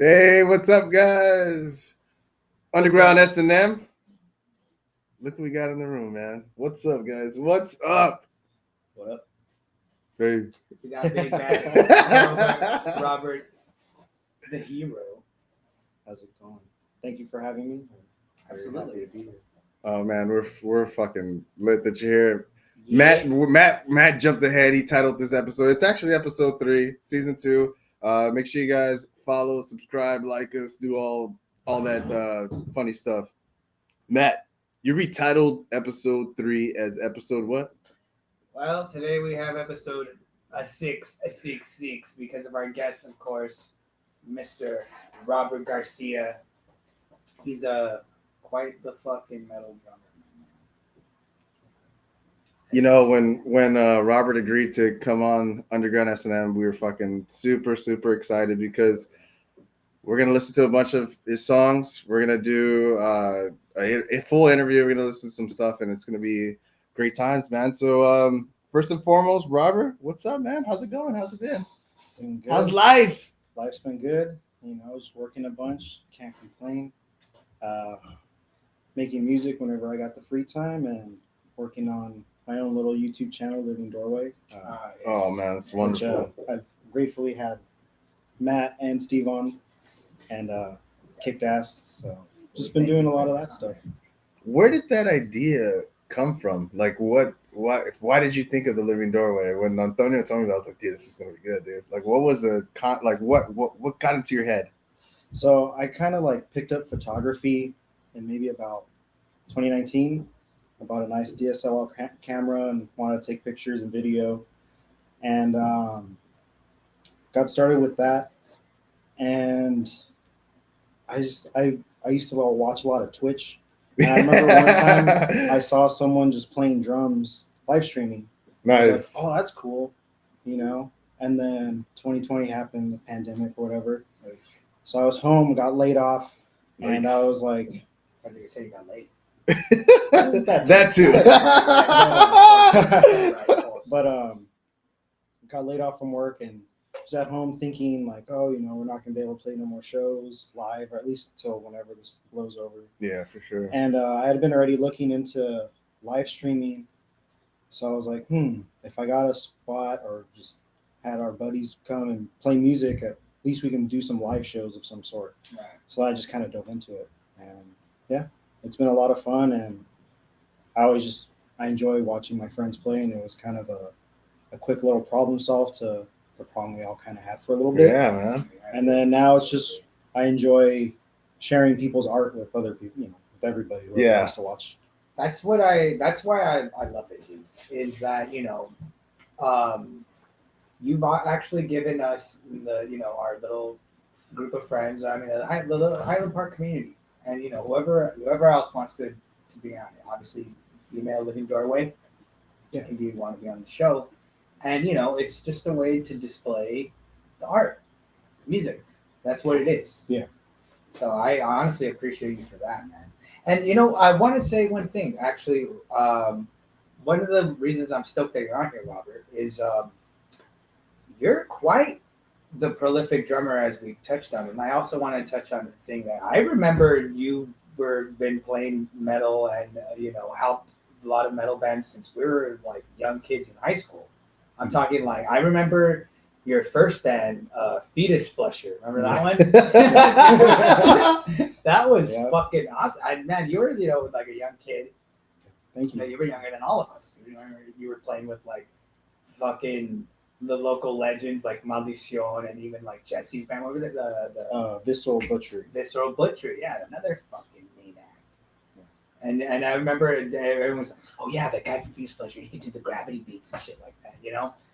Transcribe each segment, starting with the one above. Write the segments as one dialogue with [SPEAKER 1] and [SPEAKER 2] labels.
[SPEAKER 1] Hey, what's up, guys? Underground S&M. Look what we got in the room, man. What's up, guys? What's up?
[SPEAKER 2] What up?
[SPEAKER 1] Hey.
[SPEAKER 3] We got Big Bad Robert, the hero.
[SPEAKER 2] How's it going? Thank you for having me.
[SPEAKER 3] Absolutely.
[SPEAKER 2] Very happy to be here.
[SPEAKER 1] Oh man, we're fucking lit that you're here.
[SPEAKER 3] Yeah.
[SPEAKER 1] Matt jumped ahead. He titled this episode. It's actually episode 3, season 2. Make sure you guys follow, subscribe, like us, do all that funny stuff. Matt, you retitled episode 3 as episode what?
[SPEAKER 3] Well, today we have episode 6 because of our guest, of course, Mr. Robert Garcia. He's quite the fucking metal drummer.
[SPEAKER 1] You know, when Robert agreed to come on Underground S&M, we were fucking super excited because we're gonna listen to a bunch of his songs. We're gonna do a full interview. We're gonna listen to some stuff, and it's gonna be great times, man. So first and foremost, Robert, what's up, man? How's it going? How's it been?
[SPEAKER 2] It's doing good.
[SPEAKER 1] How's life?
[SPEAKER 2] Life's been good. You know, just working a bunch. Can't complain. Making music whenever I got the free time and working on my own little YouTube channel, Living Doorway.
[SPEAKER 1] Oh man, it's wonderful.
[SPEAKER 2] Which, I've gratefully had Matt and Steve on and kicked ass. So just been doing a lot of that stuff.
[SPEAKER 1] Where did that idea come from? Like, why did you think of the Living Doorway? When Antonio told me that, I was like, dude, this is gonna be good, dude. Like, what was what got into your head?
[SPEAKER 2] So I kind of like picked up photography in maybe about 2019. I bought a nice DSLR camera and wanted to take pictures and video, and got started with that. And I used to watch a lot of Twitch. And I remember one time I saw someone just playing drums live streaming.
[SPEAKER 1] Nice.
[SPEAKER 2] I was like, oh, that's cool, you know. And then 2020 happened, the pandemic or whatever. So I was home, got laid off, and I was like,
[SPEAKER 3] I think you say you got late.
[SPEAKER 1] that too.
[SPEAKER 2] But got laid off from work and was at home thinking like, oh, you know, we're not gonna be able to play no more shows live, or at least until whenever this blows over.
[SPEAKER 1] Yeah, for sure.
[SPEAKER 2] And I had been already looking into live streaming, so I was like, if I got a spot or just had our buddies come and play music, at least we can do some live shows of some sort.
[SPEAKER 3] Right.
[SPEAKER 2] So I just kind of dove into it, and yeah, it's been a lot of fun, and I enjoy watching my friends play, and it was kind of a quick little problem solve to the problem we all kind of had for a little bit.
[SPEAKER 1] Yeah, man.
[SPEAKER 2] And then now it's just I enjoy sharing people's art with other people, you know, with everybody who wants to watch.
[SPEAKER 3] That's why I love it, dude, is that, you know, you've actually given us our little group of friends, I mean, the little Highland Park community, and, you know, whoever else wants to be on it, obviously email Living Doorway if you want to be on the show. And, you know, it's just a way to display the art, the music. That's what it is.
[SPEAKER 2] Yeah.
[SPEAKER 3] So I honestly appreciate you for that, man. And, you know, I want to say one thing, actually. One of the reasons I'm stoked that you're on here, Robert, is you're quite the prolific drummer, as we touched on. And I also want to touch on the thing that I remember you been playing metal and, helped a lot of metal bands since we were like young kids in high school. I'm talking like, I remember your first band, Fetus Flusher. Remember that one? That was fucking awesome. And man, you were, like a young kid.
[SPEAKER 2] Thank you.
[SPEAKER 3] You were younger than all of us. Dude. You were playing with like fucking the local legends like Maldición and even like Jesse's band. What was it? The
[SPEAKER 2] Visceral Butchery.
[SPEAKER 3] Visceral Butchery. Yeah, another fucking main act. And I remember everyone was like, oh yeah, that guy from Fetus Flusher, he can do the gravity beats and shit like that,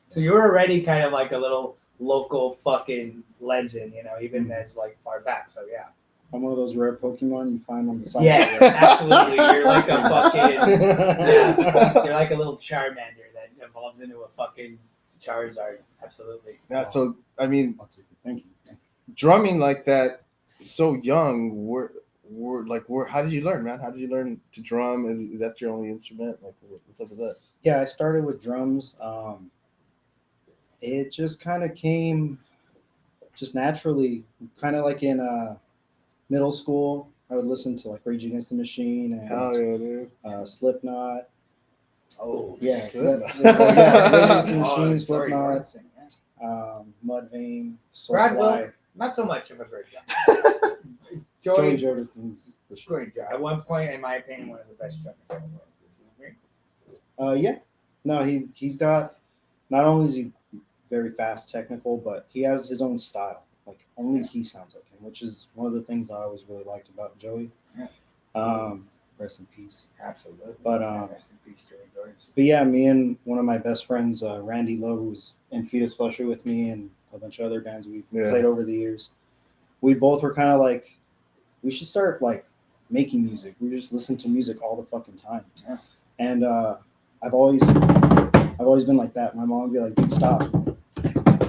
[SPEAKER 3] So you were already kind of like a little local fucking legend, even as like far back. So yeah.
[SPEAKER 2] I'm one of those rare Pokemon you find on the side.
[SPEAKER 3] Yes, absolutely. You're like a fucking, you're like a little Charmander that evolves into a fucking Charizard. Absolutely.
[SPEAKER 1] Yeah. So I mean,
[SPEAKER 2] I'll take it. Thank you.
[SPEAKER 1] Drumming like that, so young. How did you learn, man? How did you learn to drum? Is that your only instrument? Like, what's up with that?
[SPEAKER 2] Yeah, I started with drums. It just kind of came just naturally, kind of like in middle school, I would listen to like Rage Against the Machine and
[SPEAKER 1] Hell yeah, dude.
[SPEAKER 2] Slipknot.
[SPEAKER 3] Oh,
[SPEAKER 2] Yeah,
[SPEAKER 1] Slipknot.
[SPEAKER 2] yeah, Rage Against the
[SPEAKER 3] Oh,
[SPEAKER 2] Machine,
[SPEAKER 3] sorry,
[SPEAKER 2] Slipknot,
[SPEAKER 3] Jordan, yeah.
[SPEAKER 2] Mudvayne,
[SPEAKER 3] Brad
[SPEAKER 2] Soulfly.
[SPEAKER 3] Wilk, not so much of a great job.
[SPEAKER 2] Joey
[SPEAKER 3] Joey,
[SPEAKER 2] Jordison's the shit.
[SPEAKER 3] great job. At one point, in my opinion, one of the best drummers in the world. Would you agree?
[SPEAKER 2] Yeah, no, he's got, not only is he very fast technical, but he has his own style. Like only he sounds like him, which is one of the things I always really liked about Joey.
[SPEAKER 3] Yeah.
[SPEAKER 2] Rest in peace.
[SPEAKER 3] Absolutely.
[SPEAKER 2] But
[SPEAKER 3] rest in peace, Joey Jordan.
[SPEAKER 2] But yeah, me and one of my best friends, Randy Lowe, who's in Fetus Flusher with me and a bunch of other bands we've played over the years, we both were kind of like, we should start like making music. We just listen to music all the fucking time.
[SPEAKER 3] Yeah.
[SPEAKER 2] And I've always been like that. My mom would be like, dude, stop. And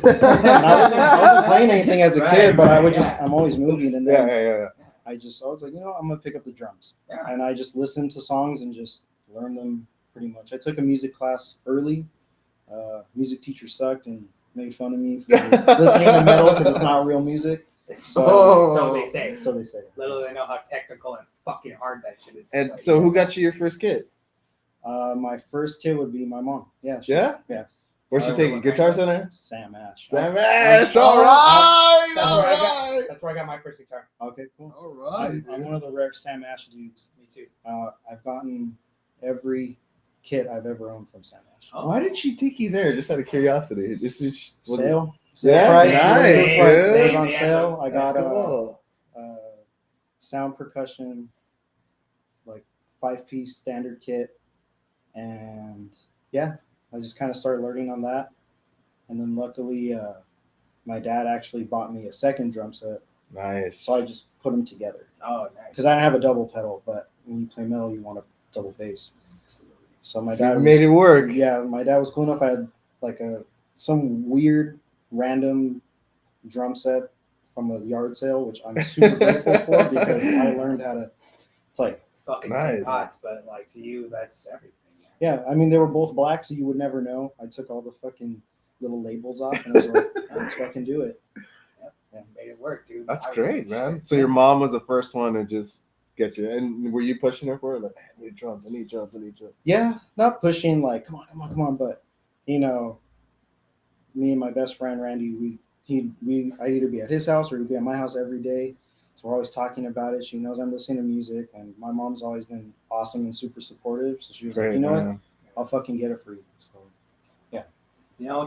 [SPEAKER 2] I wasn't playing anything as a kid, but I would I'm always moving. And then I was like, I'm going to pick up the drums.
[SPEAKER 3] Yeah.
[SPEAKER 2] And I just listened to songs and just learned them pretty much. I took a music class early. Music teacher sucked and made fun of me for listening to metal because it's not real music.
[SPEAKER 3] So they say.
[SPEAKER 2] So they say.
[SPEAKER 3] Little they know how technical and fucking hard that shit is.
[SPEAKER 1] And so who got you your first kit?
[SPEAKER 2] My first kid would be my mom. Yeah.
[SPEAKER 1] Yeah? Where's she taking? Guitar Center?
[SPEAKER 2] Sam Ash.
[SPEAKER 1] Sam Ash. All right.
[SPEAKER 3] That's where I got my first guitar.
[SPEAKER 2] Okay, cool.
[SPEAKER 1] All right.
[SPEAKER 2] I'm one of the rare Sam Ash dudes.
[SPEAKER 3] Me too.
[SPEAKER 2] I've gotten every kit I've ever owned from Sam Ash.
[SPEAKER 3] Oh.
[SPEAKER 1] Why did she take you there? Just out of curiosity.
[SPEAKER 2] Sale.
[SPEAKER 1] Yeah,
[SPEAKER 2] Price.
[SPEAKER 1] nice,
[SPEAKER 2] It was
[SPEAKER 1] dude.
[SPEAKER 2] on sale. I got
[SPEAKER 1] Cool.
[SPEAKER 2] sound percussion, like 5-piece standard kit, and yeah, I just kind of started learning on that. And then luckily, my dad actually bought me a second drum set,
[SPEAKER 1] Nice.
[SPEAKER 2] so I just put them together.
[SPEAKER 3] Oh, nice.
[SPEAKER 2] Because I didn't have a double pedal, but when you play metal, you want a double bass. So my
[SPEAKER 1] So
[SPEAKER 2] dad
[SPEAKER 1] you made it work.
[SPEAKER 2] Yeah, my dad was cool enough. I had like some weird random drum set from a yard sale, which I'm super grateful for because I learned how to play.
[SPEAKER 3] Fucking
[SPEAKER 1] Nice.
[SPEAKER 3] tin pots, but like to you, that's everything.
[SPEAKER 2] Yeah, I mean they were both black, so you would never know. I took all the fucking little labels off and I was like, let's fucking do it.
[SPEAKER 3] Yeah, made it work, dude.
[SPEAKER 1] That's
[SPEAKER 3] Obviously,
[SPEAKER 1] great, man.
[SPEAKER 3] shit.
[SPEAKER 1] So your mom was the first one to just get you. And were you pushing her for it? Like, I need drums, I need drums, I need drums.
[SPEAKER 2] Yeah, not pushing like, come on, but me and my best friend Randy, I'd either be at his house or he'd be at my house every day. So we're always talking about it. She knows I'm listening to music, and my mom's always been awesome and super supportive. So she was like, what? I'll fucking get it for you. So yeah.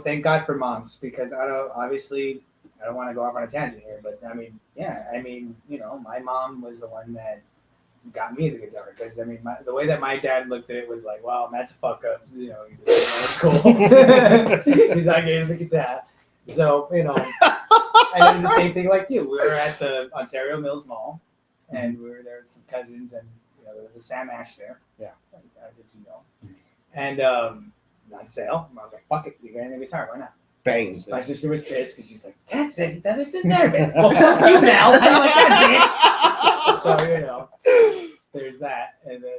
[SPEAKER 3] Thank God for moms, because I don't want to go off on a tangent here, but my mom was the one that got me the guitar, because the way that my dad looked at it was like, wow, that's a fuck up. That's cool. He's not getting the guitar. So, and it was the same thing like you. We were at the Ontario Mills Mall, and we were there with some cousins, and there was a Sam Ash there.
[SPEAKER 2] Yeah.
[SPEAKER 3] As you know. And on sale. I was like, fuck it, you're getting the guitar, why not?
[SPEAKER 1] Bang.
[SPEAKER 3] My sister was pissed because she's like, Dad says he doesn't deserve it. Well, fuck you, Mel. How do you like that, bitch? So, there's that. And then,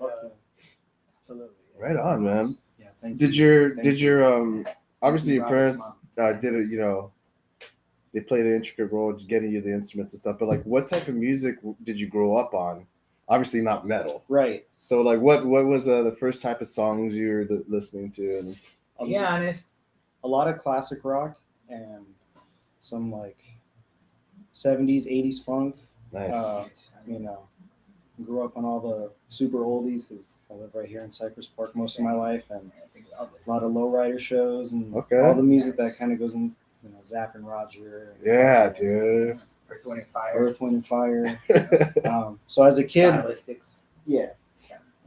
[SPEAKER 3] absolutely.
[SPEAKER 1] Right on, man.
[SPEAKER 2] Yeah, thank
[SPEAKER 1] Did
[SPEAKER 2] you.
[SPEAKER 1] your obviously your
[SPEAKER 3] Robert's
[SPEAKER 1] parents did it, they played an intricate role getting you the instruments and stuff, but like what type of music did you grow up on? Obviously not metal.
[SPEAKER 2] Right.
[SPEAKER 1] So like what was the first type of songs you were listening to? And
[SPEAKER 3] I'll be honest.
[SPEAKER 2] A lot of classic rock and some like 70s, 80s funk.
[SPEAKER 1] nice.
[SPEAKER 2] Grew up on all the super oldies because I live right here in Cypress Park most of my life, and a lot of lowrider shows and all the music that kind of goes in, Zapp and Roger.
[SPEAKER 1] Yeah, dude.
[SPEAKER 3] Earth, Wind, and Fire.
[SPEAKER 2] Earth, Wind, and Fire. So as a kid,
[SPEAKER 3] Stylistics.
[SPEAKER 2] yeah.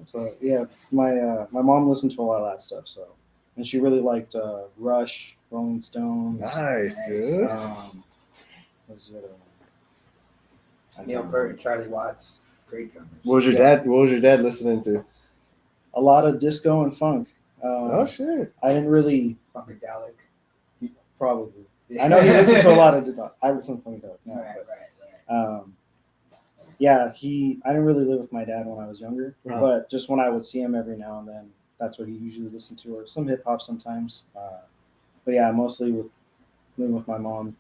[SPEAKER 2] So yeah, my mom listened to a lot of that stuff. So, and she really liked Rush, Rolling Stones.
[SPEAKER 1] Nice, dude.
[SPEAKER 2] Was it,
[SPEAKER 3] Neil Peart and Charlie Watts. Great drummers.
[SPEAKER 1] What was your dad listening to?
[SPEAKER 2] a lot of disco and funk.
[SPEAKER 1] Oh shit!
[SPEAKER 2] I didn't really
[SPEAKER 3] Funkadelic.
[SPEAKER 2] probably. I know he listened to a lot of. I listen to Funkadelic now,
[SPEAKER 3] Right.
[SPEAKER 2] yeah, I didn't really live with my dad when I was younger,
[SPEAKER 1] Uh-huh.
[SPEAKER 2] but just when I would see him every now and then, that's what he usually listened to, or some hip hop sometimes. But yeah, mostly living with my mom.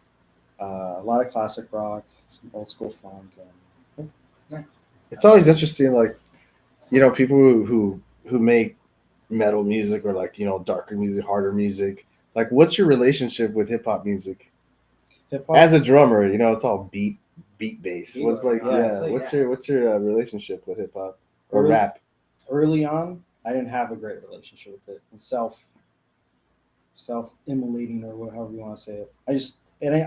[SPEAKER 2] A lot of classic rock, some old school funk, and
[SPEAKER 1] It's always interesting, like, people who make metal music or like darker music, harder music. Like, what's your relationship with hip hop music?
[SPEAKER 2] hip hop.
[SPEAKER 1] As a drummer, it's all beat based. What's like,
[SPEAKER 3] Honestly,
[SPEAKER 1] what's your relationship with hip hop or
[SPEAKER 2] Early-
[SPEAKER 1] rap?
[SPEAKER 2] Early on, I didn't have a great relationship with it, and self immolating or however you want to say it. I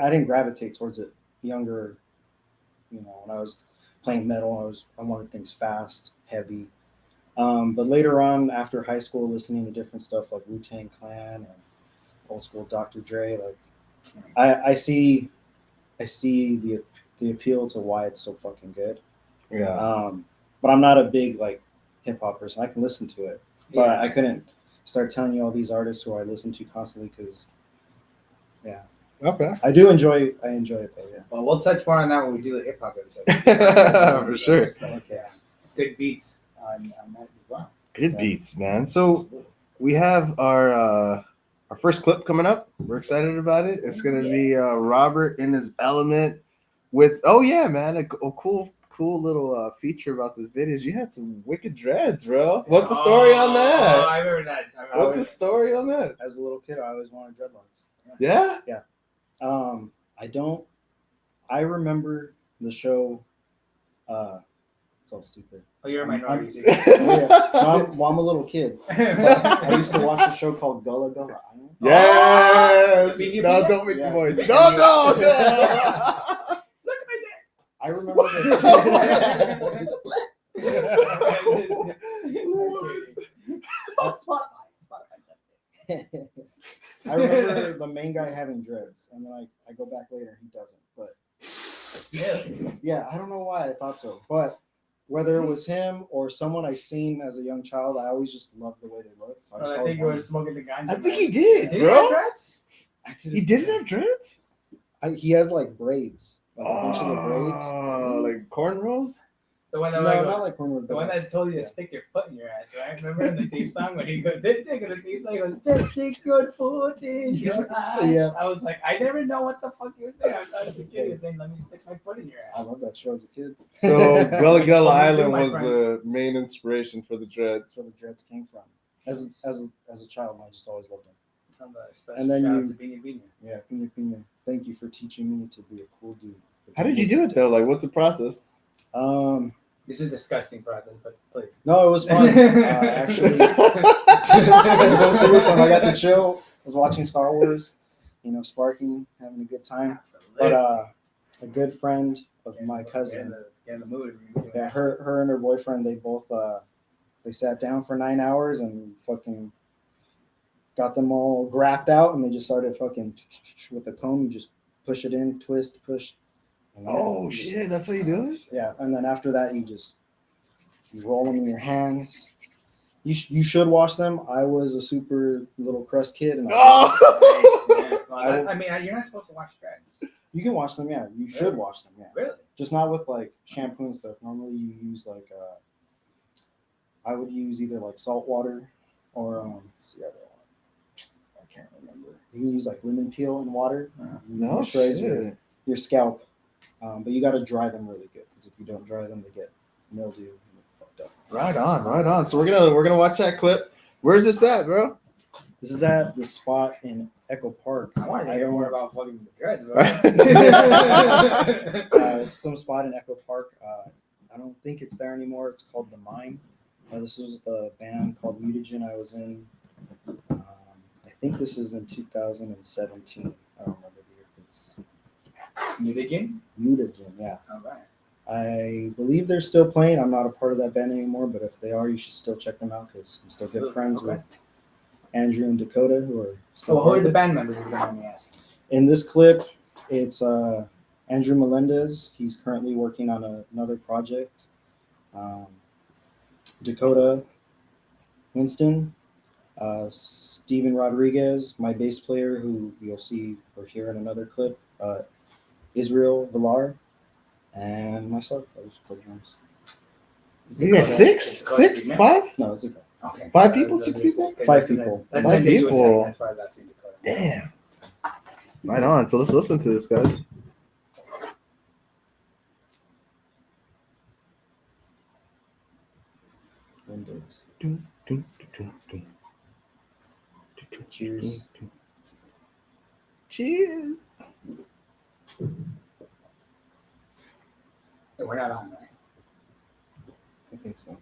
[SPEAKER 2] didn't gravitate towards it younger. When I was playing metal, I wanted things fast, heavy. But later on, after high school, listening to different stuff like Wu-Tang Clan and old school Dr. Dre, like I see the appeal to why it's so fucking good.
[SPEAKER 1] Yeah.
[SPEAKER 2] But I'm not a big like hip hop person. I can listen to it, but
[SPEAKER 3] Yeah.
[SPEAKER 2] I couldn't start telling you all these artists who I listen to constantly because,
[SPEAKER 1] Okay.
[SPEAKER 2] I enjoy it though. Yeah.
[SPEAKER 3] Well, we'll touch more on that when we do the hip hop episode.
[SPEAKER 1] For sure.
[SPEAKER 3] Okay. Good beats on that as well.
[SPEAKER 1] Good beats, man. So we have our first clip coming up. We're excited about it. It's gonna be Robert in his element with man, a cool little feature about this video is you had some wicked dreads, bro. What's the story on
[SPEAKER 3] Oh,
[SPEAKER 1] that?
[SPEAKER 3] I remember that.
[SPEAKER 1] What's the story on that?
[SPEAKER 2] As a little kid, I always wanted dreadlocks.
[SPEAKER 1] Yeah.
[SPEAKER 2] I remember the show. It's all stupid.
[SPEAKER 3] Oh, you're a minority.
[SPEAKER 2] I'm a little kid. I used to watch a show called Gullah Gullah Island.
[SPEAKER 1] Yes.
[SPEAKER 3] Oh,
[SPEAKER 1] No, don't make the
[SPEAKER 2] Yeah.
[SPEAKER 1] voice.
[SPEAKER 3] Yeah.
[SPEAKER 1] No.
[SPEAKER 3] Look at my
[SPEAKER 2] I remember I remember the main guy having dreads, and then I go back later and he doesn't. But yeah, I don't know why I thought so. But whether it was him or someone I seen as a young child, I always just loved the way they looked. So
[SPEAKER 3] I think you were smoking the gun.
[SPEAKER 1] I think he did,
[SPEAKER 3] Did he
[SPEAKER 1] bro.
[SPEAKER 3] have dreads?
[SPEAKER 1] He didn't have dreads?
[SPEAKER 2] He has like braids, like a bunch of the braids.
[SPEAKER 1] Oh, like cornrows?
[SPEAKER 3] The one
[SPEAKER 2] No,
[SPEAKER 3] that
[SPEAKER 2] not like cornrows.
[SPEAKER 3] the one that told you to stick your foot in your ass, right? Remember in the theme song when he goes, didn't take the theme song, he goes, just stick your foot in your ass.
[SPEAKER 2] Yeah.
[SPEAKER 3] I was like, I never know what the fuck you were saying. I thought as a kid you were saying, let me stick my foot in your
[SPEAKER 2] I
[SPEAKER 3] ass.
[SPEAKER 2] love that show as a kid.
[SPEAKER 1] So Gullah Gullah
[SPEAKER 3] Me too,
[SPEAKER 1] Island
[SPEAKER 3] my
[SPEAKER 1] was
[SPEAKER 3] friend.
[SPEAKER 1] the main inspiration for the
[SPEAKER 2] That's
[SPEAKER 1] dreads.
[SPEAKER 2] where the dreads came from. As a child, I just always loved them.
[SPEAKER 3] And
[SPEAKER 2] And then
[SPEAKER 3] then
[SPEAKER 2] you-
[SPEAKER 3] to Beanie Beanie.
[SPEAKER 2] Yeah, Pina Pina. Thank you for teaching me to be a cool dude.
[SPEAKER 1] How did you do it though? Like, what's the process?
[SPEAKER 3] This is a disgusting process, but please.
[SPEAKER 2] No, it was fun. Actually, it was super fun. I got to chill. I was watching Star Wars, sparking, having a good time. But a good friend of my cousin,
[SPEAKER 3] Get in the mood.
[SPEAKER 2] yeah, her and her boyfriend, they both they sat down for 9 hours and fucking got them all graphed out, and they just started fucking with the comb. You just push it in, twist, push. And then
[SPEAKER 1] Oh
[SPEAKER 2] you just-
[SPEAKER 1] shit, that's how you do it?
[SPEAKER 2] Yeah, and then after that, you roll them in your hands. You should wash them. I was a super little crust kid, and
[SPEAKER 1] Oh!
[SPEAKER 3] Well, I mean, you're not supposed to wash dreads.
[SPEAKER 2] you can wash them. Yeah, you should
[SPEAKER 3] Really?
[SPEAKER 2] wash them. Yeah,
[SPEAKER 3] Really?
[SPEAKER 2] just not with like shampoo and stuff. Normally, you use like I would use either like salt water or what's the other one? I can't remember. You can use like lemon peel and water.
[SPEAKER 1] No
[SPEAKER 2] Moisturize
[SPEAKER 1] shit.
[SPEAKER 2] your scalp, but you got to dry them really good because if you don't dry them, they get mildew and get fucked up.
[SPEAKER 1] Right on. So we're gonna watch that clip. Where's this at, bro?
[SPEAKER 2] This is at the spot in Echo Park.
[SPEAKER 3] I want to hear more about fucking the dreads.
[SPEAKER 2] Some spot in Echo Park. I don't think it's there anymore. It's called The Mine. This was the band called Mutagen I was in. I think this is in 2017. I don't remember the year. Mutagen, yeah.
[SPEAKER 3] All right.
[SPEAKER 2] I believe they're still playing. I'm not a part of that band anymore, but if they are, you should still check them out because I'm still good friends with Andrew and Dakota, who are still.
[SPEAKER 3] So who are the band members? If you don't mind me asking.
[SPEAKER 2] In this clip, it's Andrew Melendez. He's currently working on another project. Dakota Winston, Steven Rodriguez, my bass player, who you'll see or hear in another clip, Israel Villar, and myself. I just play drums.
[SPEAKER 1] You got six? Five?
[SPEAKER 2] No, it's okay.
[SPEAKER 3] Okay.
[SPEAKER 1] 5 people? 6 people?
[SPEAKER 2] 5 people.
[SPEAKER 3] That's
[SPEAKER 1] 5
[SPEAKER 3] ambiguous.
[SPEAKER 1] people.
[SPEAKER 3] That's why I was asking Dakota.
[SPEAKER 1] Damn. Right on. So let's listen to this, guys.
[SPEAKER 2] Windows.
[SPEAKER 1] Dun, dun, dun, dun, dun.
[SPEAKER 2] Cheers.
[SPEAKER 1] Cheers.
[SPEAKER 3] We're not on, right?
[SPEAKER 2] I think so.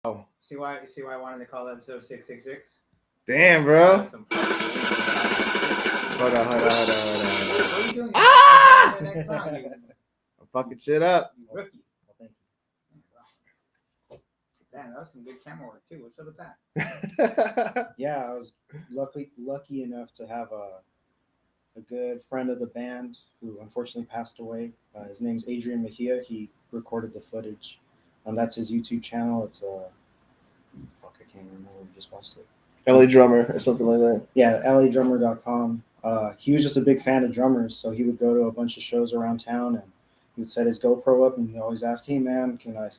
[SPEAKER 1] Oh,
[SPEAKER 3] See why I wanted to call episode 666?
[SPEAKER 1] damn, bro.
[SPEAKER 3] Some
[SPEAKER 1] Hold on.
[SPEAKER 3] What are you doing?
[SPEAKER 1] Ah!
[SPEAKER 3] The next song,
[SPEAKER 1] I'm fucking shit up.
[SPEAKER 3] you rookie.
[SPEAKER 2] Well, thank you.
[SPEAKER 3] Damn, that was some good camera work too. What's up with that?
[SPEAKER 2] Yeah, I was lucky enough to have a good friend of the band who unfortunately passed away. His name's Adrian Mejia. He recorded the footage, and that's his YouTube channel. It's fuck, I can't remember. We just watched it.
[SPEAKER 1] LA Drummer or something like that.
[SPEAKER 2] Yeah, LADrummer.com. He was just a big fan of drummers, so he would go to a bunch of shows around town, and he would set his GoPro up, and he always ask, "Hey man, can I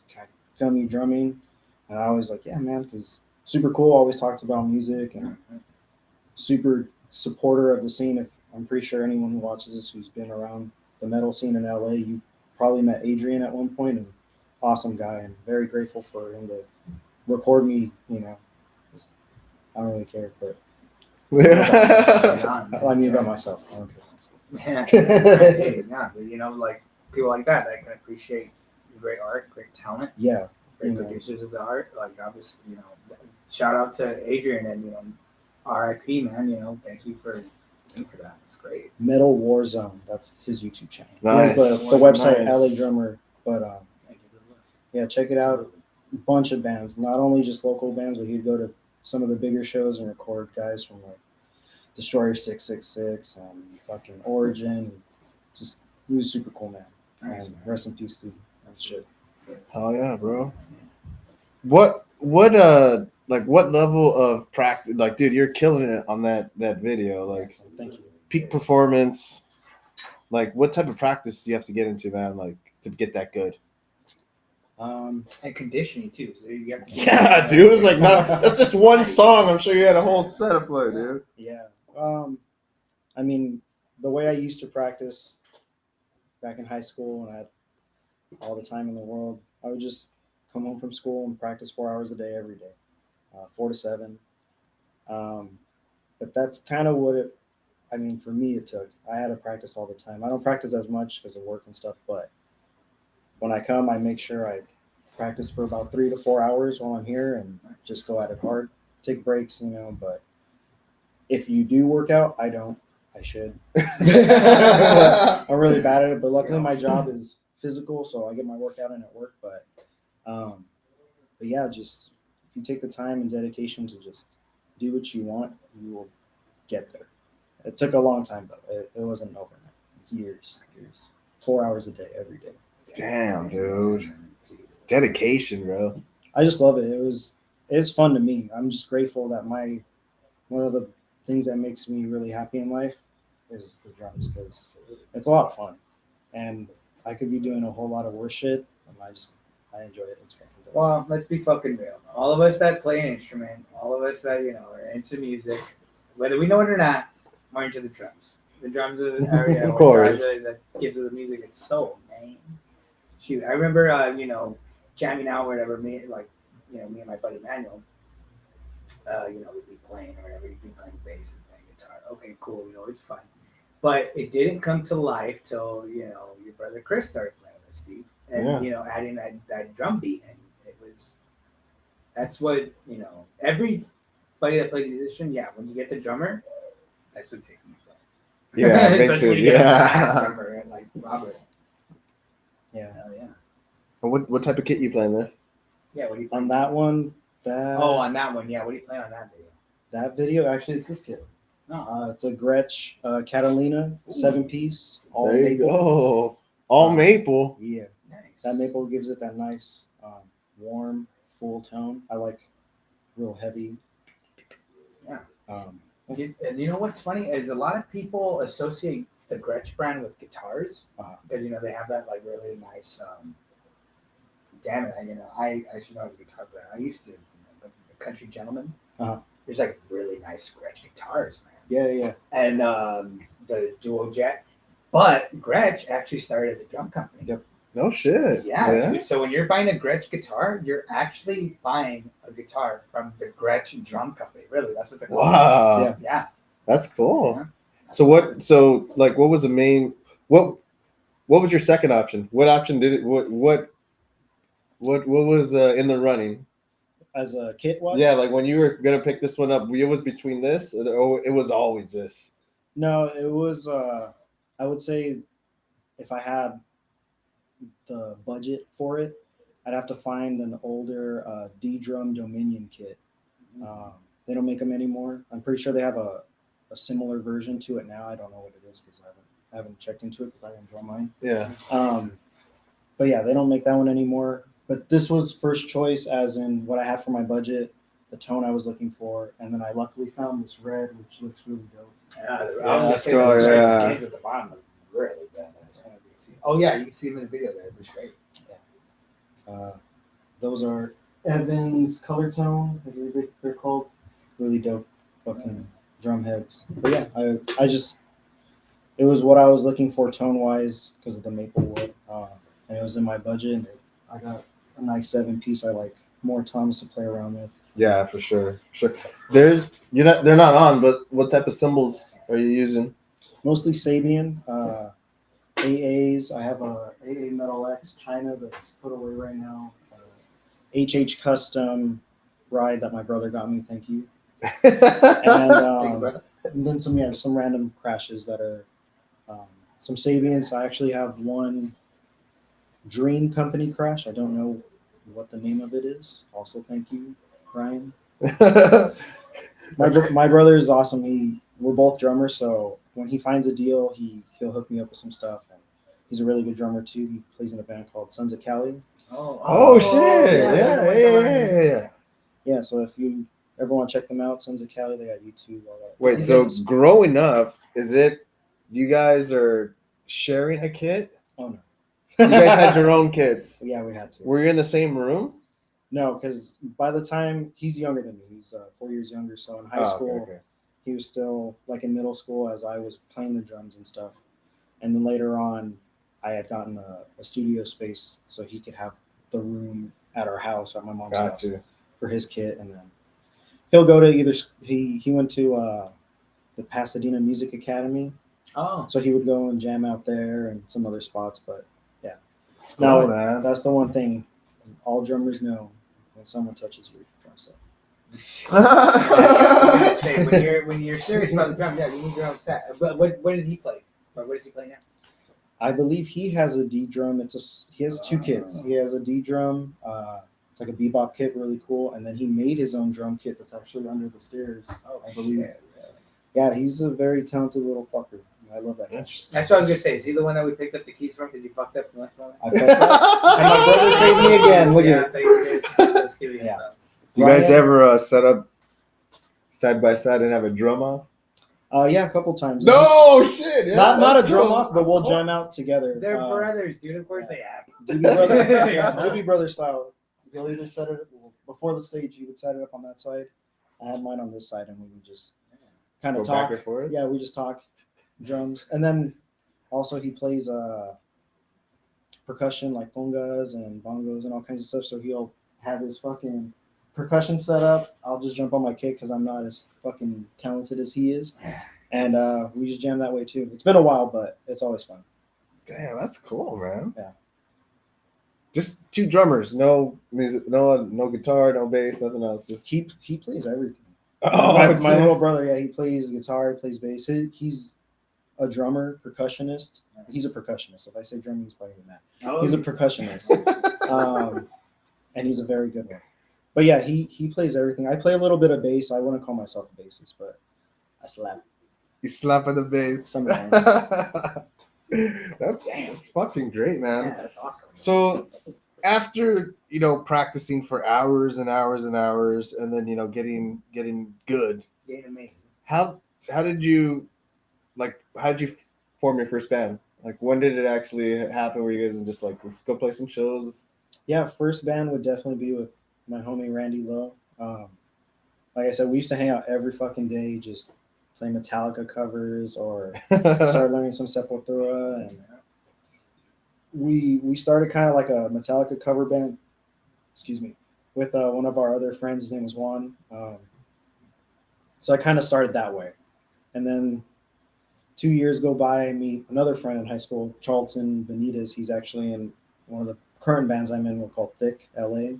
[SPEAKER 2] film you drumming?" And I always like, "Yeah, man," because super cool. Always talked about music and super supporter of the scene. If I'm pretty sure anyone who watches this who's been around the metal scene in LA, you probably met Adrian at one point, and awesome guy, and very grateful for him to record me. You know, I don't really care, but I mean about myself. I don't care.
[SPEAKER 3] Hey, yeah, but, you know, like people like that can appreciate great art, great talent,
[SPEAKER 2] Yeah,
[SPEAKER 3] great
[SPEAKER 2] you know.
[SPEAKER 3] producers of the art. Like obviously, you know, shout out to Adrian and you know, R.I.P. Man. You know, thank you for that. That's great.
[SPEAKER 2] Metal War Zone. That's his YouTube channel.
[SPEAKER 1] Nice.
[SPEAKER 2] He has the website
[SPEAKER 1] Nice.
[SPEAKER 2] LA Drummer, but
[SPEAKER 3] Yeah, give it a look.
[SPEAKER 2] yeah, check it out.
[SPEAKER 3] Absolutely.
[SPEAKER 2] Bunch of bands, not only just local bands, but he'd go to some of the bigger shows and record guys from like Destroyer 666 and fucking Origin. Just he was a super cool man.
[SPEAKER 3] Nice,
[SPEAKER 2] And
[SPEAKER 3] man.
[SPEAKER 2] rest in peace, dude. Shit.
[SPEAKER 1] Oh yeah, bro. What like what level of practice? Like, dude, you're killing it on that video. Like,
[SPEAKER 2] So thank you.
[SPEAKER 1] peak performance. Like, what type of practice do you have to get into, man? Like, to get that good?
[SPEAKER 2] Um,
[SPEAKER 3] And conditioning too. So you got
[SPEAKER 1] Yeah, dude. It's like that's just one song. I'm sure you had a whole set of play, dude.
[SPEAKER 2] yeah. I mean, the way I used to practice back in high school when I had all the time in the world, I would just come home from school and practice 4 hours a day every day, 4 to 7. But that's kind of what it. I mean, for me, it took. I had to practice all the time. I don't practice as much because of work and stuff, but when I come, I make sure I practice for about 3 to 4 hours while I'm here and just go at it hard. Take breaks, but if you do work out, I don't. I should. I'm really bad at it, but luckily my job is physical, so I get my workout in at work. But yeah, just if you take the time and dedication to just do what you want, you will get there. It took a long time though. It wasn't overnight. It's years. 4 hours a day, every day.
[SPEAKER 1] Damn, dude. Dedication, bro.
[SPEAKER 2] I just love it. It's fun to me. I'm just grateful that one of the things that makes me really happy in life is the drums because it's a lot of fun, and I could be doing a whole lot of worse shit, and I enjoy it. It's fun.
[SPEAKER 3] Well, let's be fucking real. All of us that play an instrument, all of us that are into music, whether we know it or not, are into the drums. The drums are
[SPEAKER 1] of course
[SPEAKER 3] that gives it the music its soul, man. Shoot, I remember jamming out or whatever. Me and my buddy Manuel. We'd be playing or whatever. He'd be playing bass and playing guitar. Okay, cool. It's fun. But it didn't come to life till, your brother Chris started playing with us, Steve. And, adding that drum beat. And that's what, everybody that plays musician, when you get the drummer, that's what takes them to play.
[SPEAKER 1] Yeah, makes it, yeah.
[SPEAKER 3] Drummer, like Robert.
[SPEAKER 2] Yeah.
[SPEAKER 3] Hell yeah.
[SPEAKER 1] What type of kit you playing there?
[SPEAKER 3] Yeah, what do you
[SPEAKER 2] on that one?
[SPEAKER 3] On that one, yeah. What do you play on that video?
[SPEAKER 2] That video, actually, it's this kit.
[SPEAKER 3] No.
[SPEAKER 2] It's a Gretsch Catalina 7-piece.
[SPEAKER 1] All there maple. You go. All maple.
[SPEAKER 2] Yeah.
[SPEAKER 3] Nice.
[SPEAKER 2] That maple gives it that nice, warm, full tone. I like real heavy.
[SPEAKER 3] Yeah. And you know what's funny is a lot of people associate the Gretsch brand with guitars because they have that like really nice. Damn it! I should know as a guitar player. I used to the Country Gentleman. There's like really nice Gretsch guitars, man.
[SPEAKER 2] Yeah.
[SPEAKER 3] And the Duo Jet, but Gretsch actually started as a drum company.
[SPEAKER 2] Yep.
[SPEAKER 1] No shit.
[SPEAKER 3] Yeah, dude. So when you're buying a Gretsch guitar, you're actually buying a guitar from the Gretsch drum company. Really, that's what they're called.
[SPEAKER 1] Wow.
[SPEAKER 3] Yeah.
[SPEAKER 1] That's cool.
[SPEAKER 3] Yeah.
[SPEAKER 1] What was the main? What was your second option? What option did it? What was in the running?
[SPEAKER 2] As a kit was?
[SPEAKER 1] Yeah, like when you were gonna pick this one up, it was between this, or it was always this.
[SPEAKER 2] No, it was. I would say, if I had the budget for it, I'd have to find an older D-drum Dominion kit. They don't make them anymore. I'm pretty sure they have a similar version to it now. I don't know what it is because I haven't checked into it because I didn't draw mine.
[SPEAKER 1] Yeah.
[SPEAKER 2] But yeah, they don't make that one anymore. But this was first choice, as in what I had for my budget, the tone I was looking for, and then I luckily found this red, which looks really dope.
[SPEAKER 3] That's cool. Yeah. Skins at the bottom look really badass. Oh yeah, you can see them in the video there. They're great.
[SPEAKER 2] Yeah. Those are Evans color tone, I believe they're called. Really dope fucking drum heads. But yeah, I just it was what I was looking for tone wise because of the maple wood, and it was in my budget. And I got a nice 7-piece. I like more toms to play around with.
[SPEAKER 1] Yeah, for sure. They're not on, but what type of cymbals are you using?
[SPEAKER 2] Mostly Sabian, AAs. I have a AA Metal X China that's put away right now. HH Custom ride that my brother got me. Thank you. And then some random crashes that are some Sabians. I actually have one Dream Company crash. I don't know what the name of it is. Also, thank you, Ryan. My brother is awesome. We're both drummers, so when he finds a deal, he'll hook me up with some stuff. And he's a really good drummer too. He plays in a band called Sons of Cali.
[SPEAKER 1] Oh shit!
[SPEAKER 2] Yeah. So if you ever want to check them out, Sons of Cali, they got YouTube. All that.
[SPEAKER 1] Wait, so growing up, you guys are sharing a kit?
[SPEAKER 2] Oh no.
[SPEAKER 1] You guys had your own kids?
[SPEAKER 2] Yeah, we had to.
[SPEAKER 1] Were you in the same room?
[SPEAKER 2] No, because by the time he's younger than me, he's 4 years younger. So in high school, he was still like in middle school as I was playing the drums and stuff. And then later on, I had gotten a studio space so he could have the room at our house, at my mom's house,
[SPEAKER 1] Gotcha.
[SPEAKER 2] for his kit, and then he'll go to either he went to the Pasadena Music Academy,
[SPEAKER 3] Oh,
[SPEAKER 2] so he would go and jam out there and some other spots. But yeah,
[SPEAKER 1] It's
[SPEAKER 2] now
[SPEAKER 1] cool, man.
[SPEAKER 2] that's the one thing all drummers know: when someone touches your drum set.
[SPEAKER 3] I say when you're serious about the drums, yeah, you need your own set. But what does he play? Or what does he play now?
[SPEAKER 2] I believe he has a D drum. He has two kits. He has a D drum. It's like a bebop kit, really cool. And then he made his own drum kit that's actually under the stairs.
[SPEAKER 3] Oh,
[SPEAKER 2] I believe.
[SPEAKER 3] shit.
[SPEAKER 2] Yeah, he's a very talented little fucker. I love that guy.
[SPEAKER 1] Interesting.
[SPEAKER 3] That's what I was gonna say. Is he the one that we picked up the keys from because you fucked up and left one?
[SPEAKER 2] I fucked up, and my brother saved me again. Look
[SPEAKER 3] Yeah,
[SPEAKER 2] at it.
[SPEAKER 3] thank you. Let's give you
[SPEAKER 2] Yeah.
[SPEAKER 3] that.
[SPEAKER 1] You guys
[SPEAKER 2] Ryan?
[SPEAKER 1] ever set up side by side and have a drum off?
[SPEAKER 2] Yeah, a couple times.
[SPEAKER 1] No shit. Yeah,
[SPEAKER 2] not a
[SPEAKER 1] that's
[SPEAKER 2] drum
[SPEAKER 1] cool.
[SPEAKER 2] off, but
[SPEAKER 3] Of
[SPEAKER 2] we'll
[SPEAKER 3] course.
[SPEAKER 2] jam out together.
[SPEAKER 3] They're brothers, dude. Of course they have.
[SPEAKER 2] Doobie Brother style. He'll either set it before the stage. He would set it up on that side. I had mine on this side, and we would just kind
[SPEAKER 1] Go
[SPEAKER 2] of
[SPEAKER 1] back
[SPEAKER 2] talk.
[SPEAKER 1] and forth?
[SPEAKER 2] Yeah, we just talk drums, and then also he plays percussion like congas and bongos and all kinds of stuff. So he'll have his fucking percussion set up. I'll just jump on my kick because I'm not as fucking talented as he is, and we just jam that way too. It's been a while, but it's always fun.
[SPEAKER 1] Damn, that's cool, man.
[SPEAKER 2] Yeah.
[SPEAKER 1] Just two drummers, no music, no guitar, no bass, nothing else. Just
[SPEAKER 2] He plays everything.
[SPEAKER 1] oh,
[SPEAKER 2] my little brother, yeah, he plays guitar, he plays bass. He's a drummer, percussionist. He's a percussionist. If I say drummer, he's probably mad.
[SPEAKER 3] Oh,
[SPEAKER 2] He's a percussionist, and he's a very good one. But yeah, he plays everything. I play a little bit of bass. I wouldn't call myself a bassist, but I slap
[SPEAKER 1] you slapping the bass.
[SPEAKER 2] sometimes.
[SPEAKER 1] That's fucking great, man.
[SPEAKER 3] yeah, that's awesome.
[SPEAKER 1] So after practicing for hours and hours and hours, and then getting good,
[SPEAKER 3] Getting amazing.
[SPEAKER 1] how did you form your first band? Like, when did it actually happen? Where you guys are just like, let's go play some shows?
[SPEAKER 2] Yeah, first band would definitely be with my homie Randy Lowe. Like I said, we used to hang out every fucking day, just play Metallica covers or start learning some Sepultura, and we started kind of like a Metallica cover band. Excuse me, with one of our other friends. His name was Juan. So I kind of started that way, and then 2 years go by. I meet another friend in high school, Charlton Benitez. He's actually in one of the current bands I'm in. We're called Thicc, LA.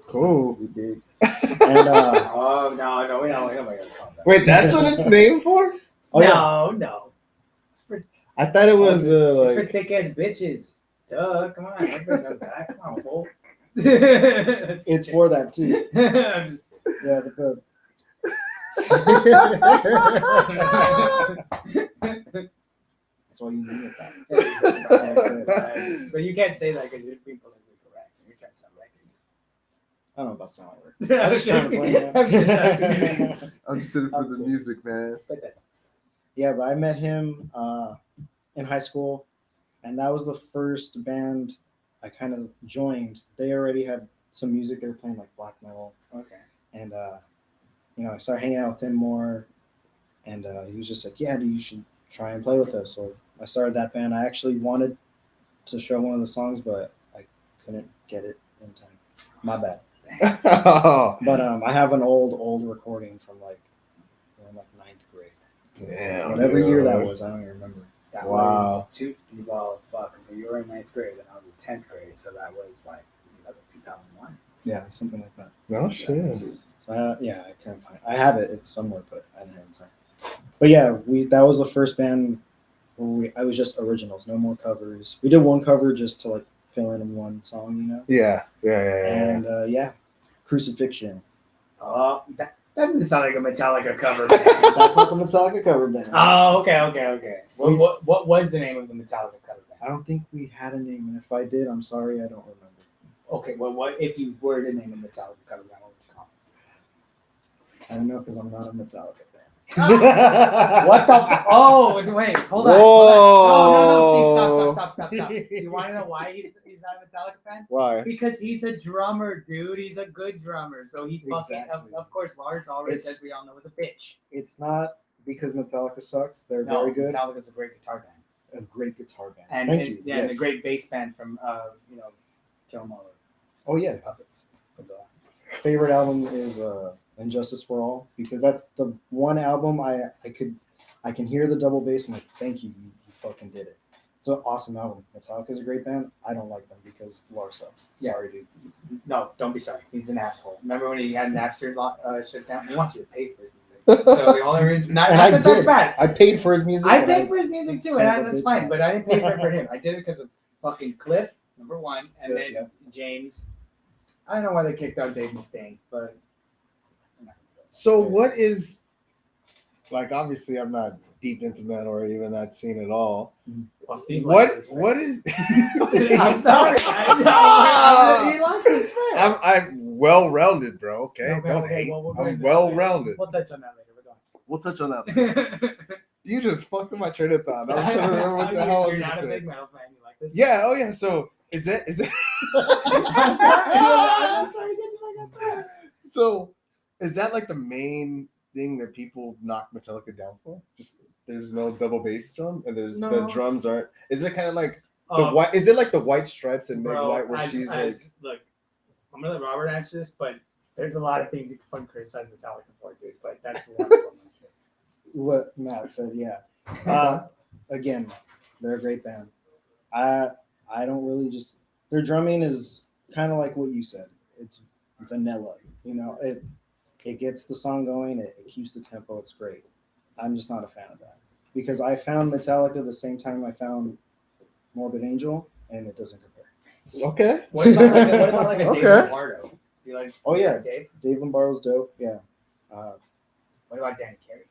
[SPEAKER 1] Cool.
[SPEAKER 2] We big. And
[SPEAKER 3] Oh no, we don't call that.
[SPEAKER 1] Wait, that's what it's named for?
[SPEAKER 2] oh yeah,
[SPEAKER 3] No.
[SPEAKER 1] I thought it was
[SPEAKER 3] It's for
[SPEAKER 1] like.
[SPEAKER 3] thick ass bitches. Duh, come on. Everybody knows that. Come on, fool.
[SPEAKER 2] it's for that too.
[SPEAKER 3] I'm
[SPEAKER 2] Yeah, that's why you need that.
[SPEAKER 3] but you can't say that because you're being politically correct. You're trying to sell records.
[SPEAKER 2] I don't know about sound like I'm just trying to play
[SPEAKER 3] I'm just trying
[SPEAKER 2] that.
[SPEAKER 1] I'm just sitting for the music, man.
[SPEAKER 3] But that's
[SPEAKER 2] Yeah, but I met him in high school, and that was the first band I kind of joined. They already had some music. They were playing like black metal,
[SPEAKER 3] okay.
[SPEAKER 2] and I started hanging out with him more, and he was just like, "Yeah, dude, you should try and play with us." So I started that band. I actually wanted to show one of the songs, but I couldn't get it in time. My bad.
[SPEAKER 1] Oh,
[SPEAKER 2] But I have an old recording from like ninth grade.
[SPEAKER 1] damn.
[SPEAKER 2] Whatever year that
[SPEAKER 1] dude.
[SPEAKER 2] was, I don't even remember.
[SPEAKER 3] That
[SPEAKER 1] Wow.
[SPEAKER 3] was fuck. You were in 9th grade and I was in 10th grade, so that was like 2001.
[SPEAKER 2] Yeah, something like that.
[SPEAKER 1] No shit.
[SPEAKER 2] So I can't find it. I have it. It's somewhere, but I didn't have it in time. But yeah, that was the first band where I was just originals, no more covers. We did one cover just to like fill in one song,
[SPEAKER 1] Yeah.
[SPEAKER 2] And Crucifixion.
[SPEAKER 3] Oh, that doesn't sound like a Metallica cover band.
[SPEAKER 2] That's not the Metallica cover band.
[SPEAKER 3] Oh, okay. What was the name of the Metallica cover band?
[SPEAKER 2] I don't think we had a name, and if I did, I'm sorry, I don't remember.
[SPEAKER 3] Okay, well, what if you were to name a Metallica cover band? What would you call it?
[SPEAKER 2] I don't know because I'm not a Metallica fan.
[SPEAKER 3] What the? Oh, wait, hold on.
[SPEAKER 1] Whoa.
[SPEAKER 3] No, stop. You want to know why he's not a Metallica fan?
[SPEAKER 1] Why?
[SPEAKER 3] Because he's a drummer, dude. He's a good drummer. So he fucking,
[SPEAKER 2] Exactly.
[SPEAKER 3] of course, Lars already
[SPEAKER 2] It's-
[SPEAKER 3] says we all know is a bitch.
[SPEAKER 2] It's not because Metallica sucks. They're
[SPEAKER 3] No,
[SPEAKER 2] very good.
[SPEAKER 3] Metallica's a great guitar band.
[SPEAKER 2] A great guitar band.
[SPEAKER 3] And
[SPEAKER 2] Thank
[SPEAKER 3] and,
[SPEAKER 2] you.
[SPEAKER 3] yeah, and a
[SPEAKER 2] Yes.
[SPEAKER 3] great bass band from Joe Muller.
[SPEAKER 2] Oh yeah.
[SPEAKER 3] Puppets.
[SPEAKER 2] Favorite album is Injustice for All, because that's the one album I can hear the double bass. I'm like, thank you, you fucking did it. It's an awesome album. Metallica's a great band. I don't like them because Lars sucks.
[SPEAKER 3] Yeah.
[SPEAKER 2] Sorry, dude.
[SPEAKER 3] No, don't be sorry. He's an asshole. Remember when he had Napster shut down? He wants you to pay for it. So the only reason, not that that's bad.
[SPEAKER 2] I paid for his music.
[SPEAKER 3] I paid for his music too, and that's fine.
[SPEAKER 2] Man.
[SPEAKER 3] But I didn't pay for it for him. I did it because of fucking Cliff, number one, and then James. I don't know why they kicked out Dave Mustaine, but.
[SPEAKER 1] So what is, like, obviously I'm not deep into metal or even that scene at all.
[SPEAKER 3] Well, Steve
[SPEAKER 1] what is?
[SPEAKER 3] I'm sorry. He likes his friend.
[SPEAKER 1] I'm well-rounded, bro. Okay, don't
[SPEAKER 3] okay,
[SPEAKER 1] hate.
[SPEAKER 3] well,
[SPEAKER 1] I'm well-rounded.
[SPEAKER 3] We'll touch on that later.
[SPEAKER 1] We'll touch on that later. You just fucked up my train of thought. I was trying to remember what the hell I was
[SPEAKER 3] You're
[SPEAKER 1] going to
[SPEAKER 3] not
[SPEAKER 1] say.
[SPEAKER 3] a big metal fan. You like this?
[SPEAKER 1] Yeah. Oh yeah. So is it?
[SPEAKER 3] I'm sorry to get you back up.
[SPEAKER 1] So is that like the main thing that people knock Metallica down for? Just there's no double bass drum, and the drums aren't. Is it kind of like the white? Is it like the White Stripes and Meg White, where she's like?
[SPEAKER 3] Look, I'm gonna let Robert answer this, but there's a lot of things you can fucking criticize Metallica for, dude. But that's one of them.
[SPEAKER 2] What Matt said, yeah. Again, they're a great band. I don't really just their drumming is kind of like what you said. It's vanilla, you know. It gets the song going. It keeps the tempo. It's great. I'm just not a fan of that because I found Metallica the same time I found Morbid Angel, and it doesn't compare.
[SPEAKER 1] Okay.
[SPEAKER 3] What about like a Dave Lombardo? You like?
[SPEAKER 2] Oh yeah,
[SPEAKER 3] Dave.
[SPEAKER 2] Dave Lombardo's dope. Yeah.
[SPEAKER 3] What about Danny Carey?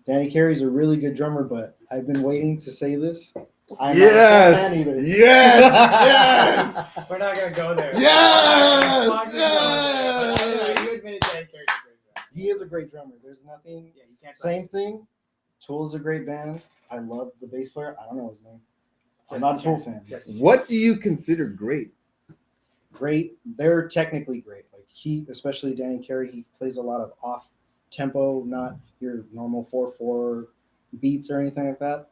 [SPEAKER 2] Danny Carey's a really good drummer, but I've been waiting to say this.
[SPEAKER 1] Yes. Yes.
[SPEAKER 3] We're not gonna go there.
[SPEAKER 1] Yes.
[SPEAKER 3] You admitted Danny Carey's a great drummer.
[SPEAKER 2] He is a great drummer. There's nothing.
[SPEAKER 3] Yeah, you can't.
[SPEAKER 2] Same thing. Tool's a great band. I love the bass player. I don't know his name. I'm not a Tool fan.
[SPEAKER 1] What do you consider great?
[SPEAKER 2] Great. They're technically great. Like especially Danny Carey, he plays a lot of off tempo, not your normal 4/4 beats or anything like that.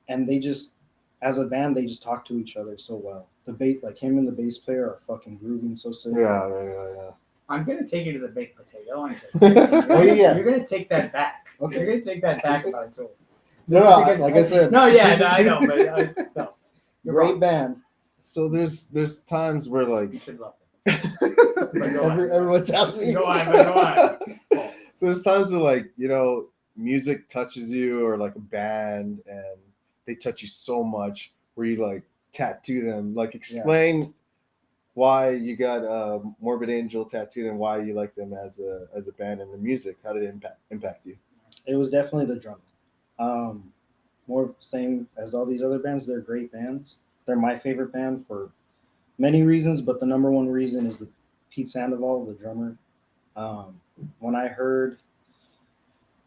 [SPEAKER 2] And they just, as a band, they just talk to each other so well. The bass, like him and the bass player, are fucking grooving so sick.
[SPEAKER 1] Yeah.
[SPEAKER 3] I'm gonna take you to the baked potato. You're gonna take that back.
[SPEAKER 2] Okay.
[SPEAKER 3] You're gonna take that back about Tool.
[SPEAKER 2] No, like I said.
[SPEAKER 3] No, I know, but no.
[SPEAKER 2] Great band.
[SPEAKER 1] So there's times where like
[SPEAKER 3] You should love
[SPEAKER 2] Everyone tells me.
[SPEAKER 3] Go on.
[SPEAKER 1] So there's times where like, you know, music touches you or like a band and they touch you so much where you like tattoo them. Like explain why you got Morbid Angel tattooed and why you like them as a band and the music. How did it impact you?
[SPEAKER 2] It was definitely the drum. More same as all these other bands. They're great bands. They're my favorite band for many reasons, but the number one reason is the Pete Sandoval, the drummer. When I heard,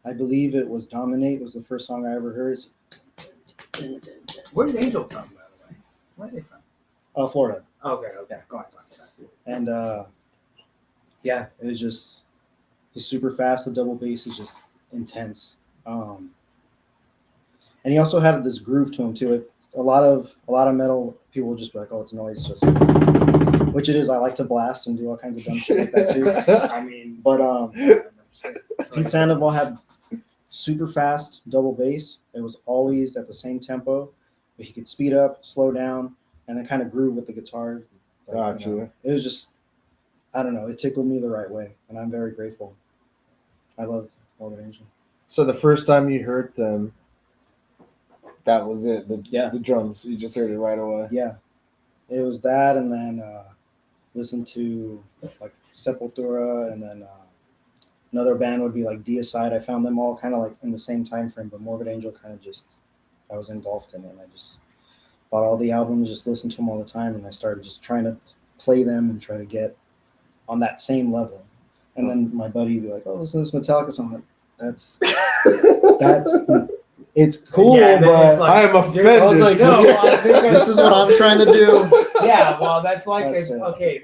[SPEAKER 2] I believe it was Dominate was the first song I ever heard.
[SPEAKER 3] Where's Angel from, by the way? Where are they from?
[SPEAKER 2] Florida.
[SPEAKER 3] Okay. Go on.
[SPEAKER 2] And it was just, he's super fast. The double bass is just intense. And he also had this groove to him too. A lot of metal people will just be like, "Oh, it's noise," just which it is. I like to blast and do all kinds of dumb shit like that too.
[SPEAKER 3] I mean,
[SPEAKER 2] but Pete Sandoval had super fast double bass. It was always at the same tempo, but he could speed up, slow down, and then kind of groove with the guitar.
[SPEAKER 1] Gotcha.
[SPEAKER 2] You know, it was just, I don't know. It tickled me the right way, and I'm very grateful. I love Morbid Angel.
[SPEAKER 1] So the first time you heard them, that was it. The drums. You just heard it right away.
[SPEAKER 2] Yeah, it was that, and then listened to like Sepultura, and then another band would be like Deicide. I found them all kind of like in the same time frame, but Morbid Angel kind of just, I was engulfed in it. And I just bought all the albums, just listened to them all the time, and I started just trying to play them and try to get on that same level. And then my buddy would be like, "Oh, listen to this Metallica song." That's it's cool, but
[SPEAKER 1] like, I am offended.
[SPEAKER 2] I was like, no, this is what I'm trying to do.
[SPEAKER 3] Yeah, well, that's like,
[SPEAKER 2] That's
[SPEAKER 3] okay.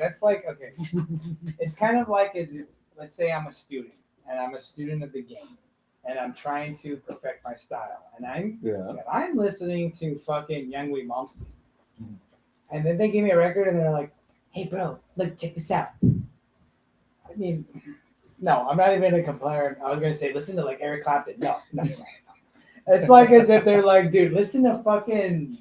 [SPEAKER 3] It's kind of like as if, let's say I'm a student, and I'm a student of the game, and I'm trying to perfect my style, and I'm listening to fucking Young Wee Malmsteen, and then they give me a record, and they're like, hey, bro, look, check this out. I mean, no, I'm not even gonna compare. I was gonna say, listen to like Eric Clapton. No. It's like as if they're like, dude, listen to fucking.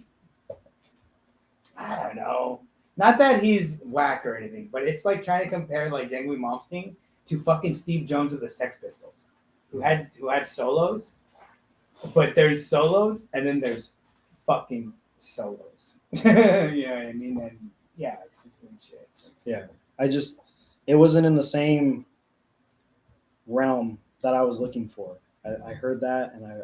[SPEAKER 3] I don't know. Not that he's whack or anything, but it's like trying to compare like Yngwie Malmsteen to fucking Steve Jones of the Sex Pistols, who had solos, but there's solos and then there's fucking solos. You know what I mean? And yeah, it's the same shit.
[SPEAKER 2] Yeah, it wasn't in the same realm that I was looking for. I heard that and I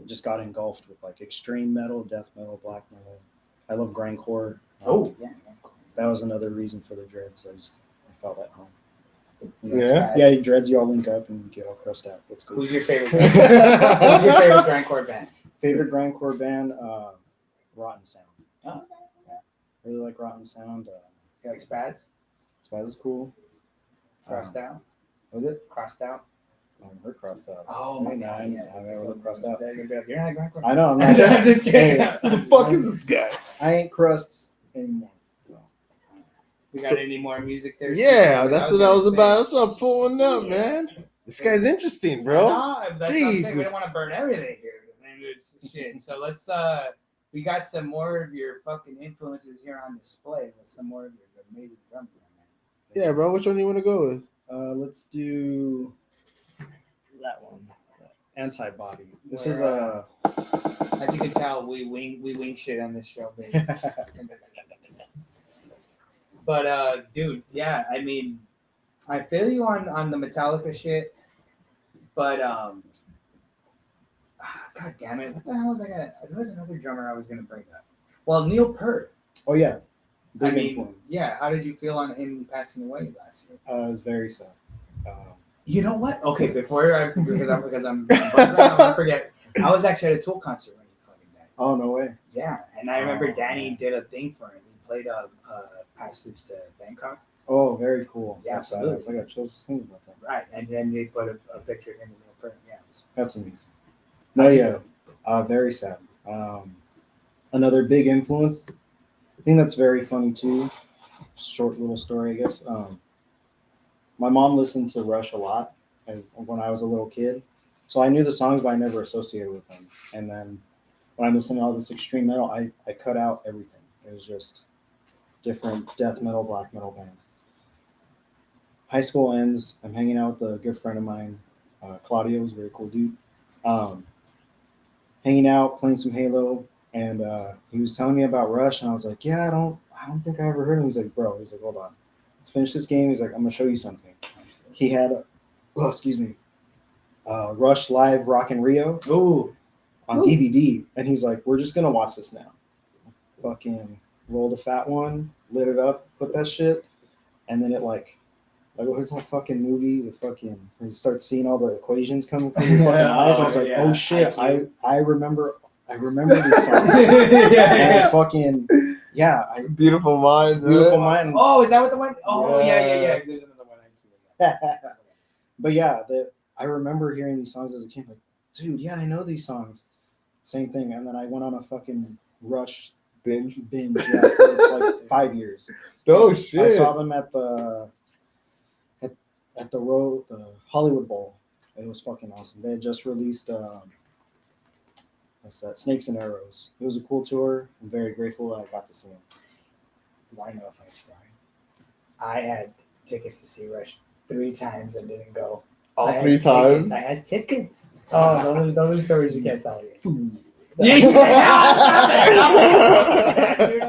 [SPEAKER 2] just got engulfed with like extreme metal, death metal, black metal. I love grindcore.
[SPEAKER 3] Oh yeah,
[SPEAKER 2] that was another reason for the dreads. I felt at home.
[SPEAKER 1] Yeah,
[SPEAKER 2] dreads. You all link up and get all crushed out. That's cool.
[SPEAKER 3] Who's your favorite? Who's your favorite grindcore band?
[SPEAKER 2] Favorite grindcore band, Rotten Sound.
[SPEAKER 3] Oh, okay.
[SPEAKER 2] Yeah, really like Rotten Sound.
[SPEAKER 3] You like Spaz?
[SPEAKER 2] Spaz is cool.
[SPEAKER 3] Crossed out.
[SPEAKER 2] Was it
[SPEAKER 3] Crossed out?
[SPEAKER 2] I haven't heard crossed out.
[SPEAKER 3] Oh my god! Yeah,
[SPEAKER 2] I've never looked crossed out.
[SPEAKER 3] You're not a grindcore.
[SPEAKER 2] I know. I'm not.
[SPEAKER 3] I'm just kidding.
[SPEAKER 2] Hey,
[SPEAKER 1] Who the fuck is this guy?
[SPEAKER 2] I ain't crust anymore. So.
[SPEAKER 3] We got any more music there?
[SPEAKER 1] Yeah, that's what I was about. That's what I'm pulling up,
[SPEAKER 3] Yeah.
[SPEAKER 1] man. This guy's interesting, bro.
[SPEAKER 3] No, that's what I'm saying. We
[SPEAKER 1] Jesus.
[SPEAKER 3] don't want to burn everything, dude. And it's shit. So let's we got some more of your fucking influences here on display. With some more of your amazing drummer, man.
[SPEAKER 1] Yeah, bro. Which one do you want to go with?
[SPEAKER 2] Let's do that one. Antibody. This is
[SPEAKER 3] As you can tell, we wing shit on this show, baby. But dude, yeah, I mean, I feel you on the Metallica shit, but God damn it, what the hell was I gonna? There was another drummer I was gonna bring up. Well, Neil Peart.
[SPEAKER 2] Oh yeah.
[SPEAKER 3] I
[SPEAKER 2] Big
[SPEAKER 3] mean,
[SPEAKER 2] influence.
[SPEAKER 3] yeah. How did you feel on him passing away last year?
[SPEAKER 2] It was very sad.
[SPEAKER 3] You know what? Okay, before because I'm I forget. I was actually at a Tool concert when he fucking died.
[SPEAKER 2] Oh no way.
[SPEAKER 3] Yeah, and I remember Danny
[SPEAKER 2] man.
[SPEAKER 3] did a thing for him. He played a Passage to Bangkok.
[SPEAKER 2] Oh, very cool.
[SPEAKER 3] Yeah,
[SPEAKER 2] That's
[SPEAKER 3] absolutely.
[SPEAKER 2] badass. I got chills just thinking about that.
[SPEAKER 3] Right, and then they put a picture of him in Neil Peart. Yeah, it was,
[SPEAKER 2] That's amazing. No, yeah. Very sad. Another big influence. I think that's very funny too. Short little story, I guess. My mom listened to Rush a lot when I was a little kid. So I knew the songs, but I never associated with them. And then when I'm listening to all this extreme metal, I cut out everything. It was just different death metal, black metal bands. High school ends. I'm hanging out with a good friend of mine, Claudio, who's a very cool dude. Hanging out, playing some Halo, and he was telling me about Rush, and I was like, yeah, I don't think I ever heard him. He's like, bro, hold on. Let's finish this game. He's like, I'm going to show you something. He had, Rush Live Rock in Rio on DVD, and he's like, we're just going to watch this now. Fucking rolled a fat one, lit it up, put that shit, and then it like what's that fucking movie? Where you start seeing all the equations coming from your fucking eyes. I was like, oh shit, I remember these songs.
[SPEAKER 1] Beautiful Mind.
[SPEAKER 2] Beautiful Mind.
[SPEAKER 3] Oh, is that what the one? Oh, yeah. There's another one.
[SPEAKER 2] But yeah, I remember hearing these songs as a kid. Like, dude, yeah, I know these songs. Same thing. And then I went on a fucking Rush binge for like 5 years.
[SPEAKER 1] Oh shit!
[SPEAKER 2] I saw them at the Hollywood Bowl. It was fucking awesome. They had just released Snakes and Arrows. It was a cool tour. I'm very grateful that I got to see them.
[SPEAKER 3] Why know if I story? I had tickets to see Rush 3 times and didn't go.
[SPEAKER 1] All 3 times?
[SPEAKER 3] I had tickets. Oh, those are stories you can't tell you. Yeah. Dude,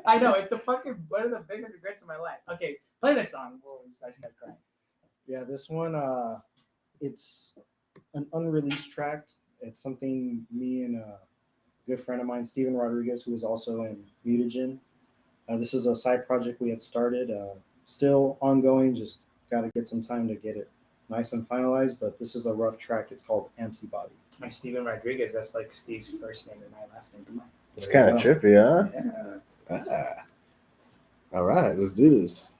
[SPEAKER 3] I know. It's a fucking one of the biggest regrets of my life. Okay, play this song. I start crying.
[SPEAKER 2] Yeah, this one, it's an unreleased track. It's something me and a good friend of mine, Steven Rodriguez, who is also in Mutagen. This is a side project we had started. Still ongoing, just got to get some time to get it nice and finalized, but this is a rough track. It's called Antibody.
[SPEAKER 3] My Steven Rodriguez, that's like Steve's first name and my last name. Come on.
[SPEAKER 1] It's kind of trippy, huh?
[SPEAKER 3] Yeah.
[SPEAKER 1] All right, let's do this.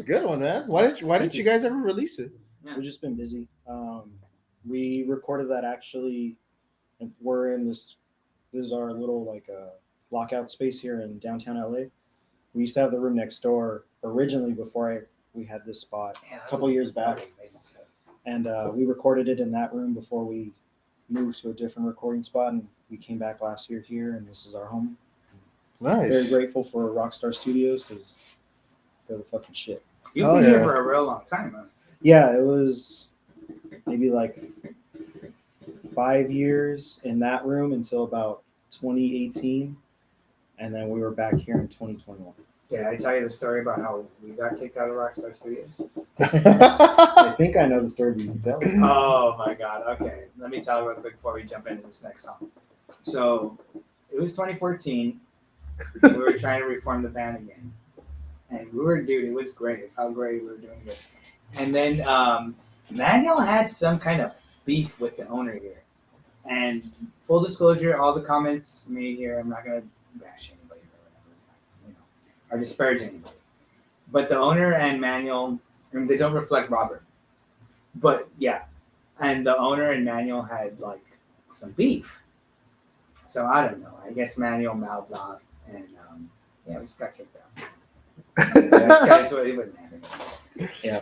[SPEAKER 1] good one, man. Why didn't you guys ever release it?
[SPEAKER 2] We've just been busy. We recorded that actually, and we're in this. This is our little like lockout space here in downtown LA. We used to have the room next door originally before we had this spot a couple years back, and we recorded it in that room before we moved to a different recording spot, and we came back last year here, and this is our home.
[SPEAKER 1] Nice.
[SPEAKER 2] Very grateful for Rockstar Studios because they're the fucking shit.
[SPEAKER 3] You've been here for a real long time, man.
[SPEAKER 2] Yeah, it was maybe like 5 years in that room until about 2018, and then we were back here in 2021.
[SPEAKER 3] Did I tell you the story about how we got kicked out of Rockstar Studios?
[SPEAKER 2] I think I know the story, but you can tell.
[SPEAKER 3] Oh my God. Okay. Let me tell you real quick before we jump into this next song. So it was 2014. We were trying to reform the band again. And it was great. It felt great. We were doing good. And then Manuel had some kind of beef with the owner here. And full disclosure, all the comments made here, I'm not going to bash anybody or whatever, or disparage anybody. But the owner and Manuel, they don't reflect Robert. But yeah, and the owner and Manuel had like some beef. So I don't know. I guess Manuel mouthed off, and we just got kicked out. That's what it would matter.
[SPEAKER 2] Yeah.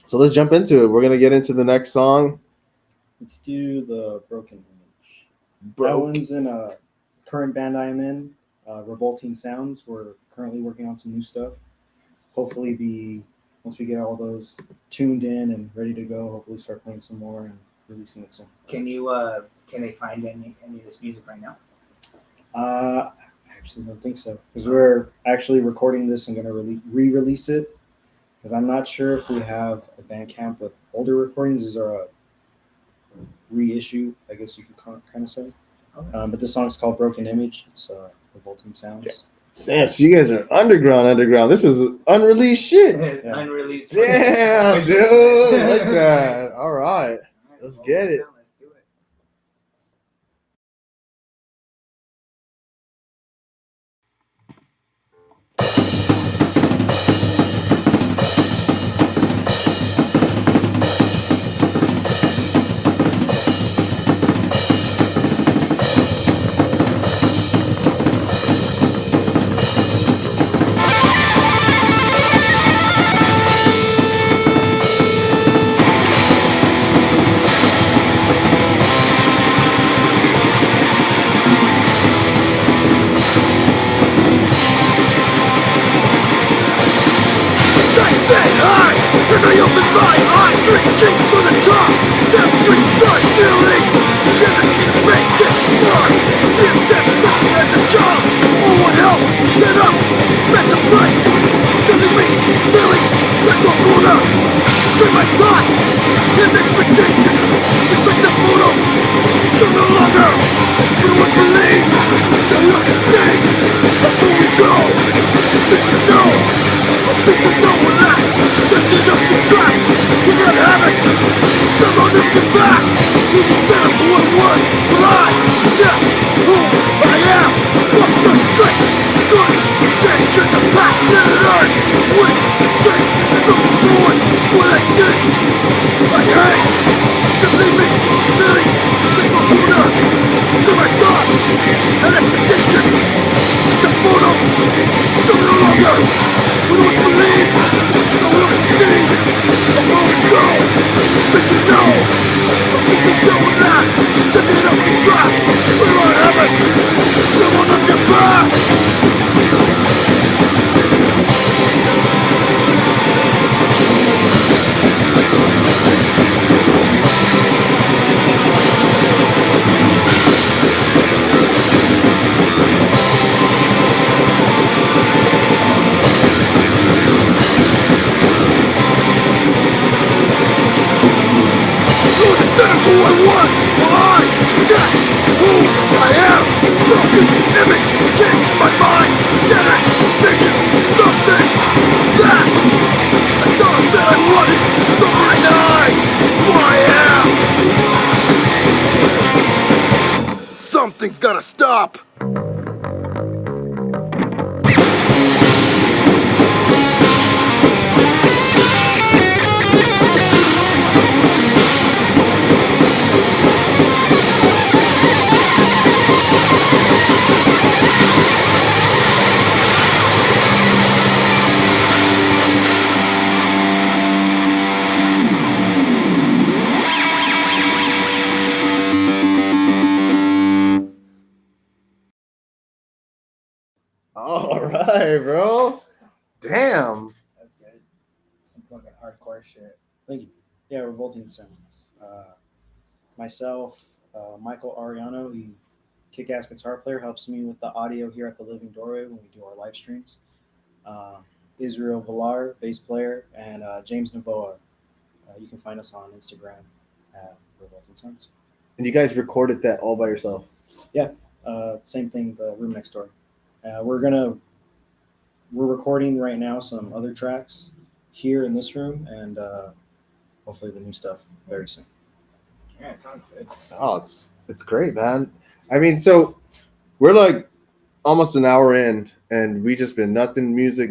[SPEAKER 1] So let's jump into it. We're gonna get into the next song.
[SPEAKER 2] Let's do the Broken Image. That one's in a current band I am in, Revolting Sounds. We're currently working on some new stuff. Hopefully, once we get all those tuned in and ready to go, hopefully start playing some more and releasing it soon.
[SPEAKER 3] Can they find any of this music right now?
[SPEAKER 2] I actually don't think so, because we're actually recording this and going to re-release it, because I'm not sure if we have a Bandcamp with older recordings. These are a reissue, I guess you could kind of say. Okay. But this song's called Broken Image. It's Revolting Sounds. Okay.
[SPEAKER 1] Sam, so you guys are underground. This is unreleased shit.
[SPEAKER 3] Yeah. Unreleased.
[SPEAKER 1] Damn, dude. Like that. All right. Let's get it.
[SPEAKER 3] Let's do it.
[SPEAKER 4] Something's gotta stop!
[SPEAKER 1] All right, bro. Damn.
[SPEAKER 3] That's good. Some fucking hardcore shit.
[SPEAKER 2] Thank you. Yeah, Revolting Sounds. Myself, Michael Ariano, he kick-ass guitar player, helps me with the audio here at the Living Doorway when we do our live streams. Israel Villar, bass player, and James Navoa. You can find us on Instagram at Revolting Sounds.
[SPEAKER 1] And you guys recorded that all by yourself?
[SPEAKER 2] Yeah, same thing, the room next door. We're recording right now some other tracks here in this room, and hopefully the new stuff very soon.
[SPEAKER 3] Yeah, it sounds good.
[SPEAKER 1] Oh, it's great, man. I mean, so we're like almost an hour in, and we just been nothing music.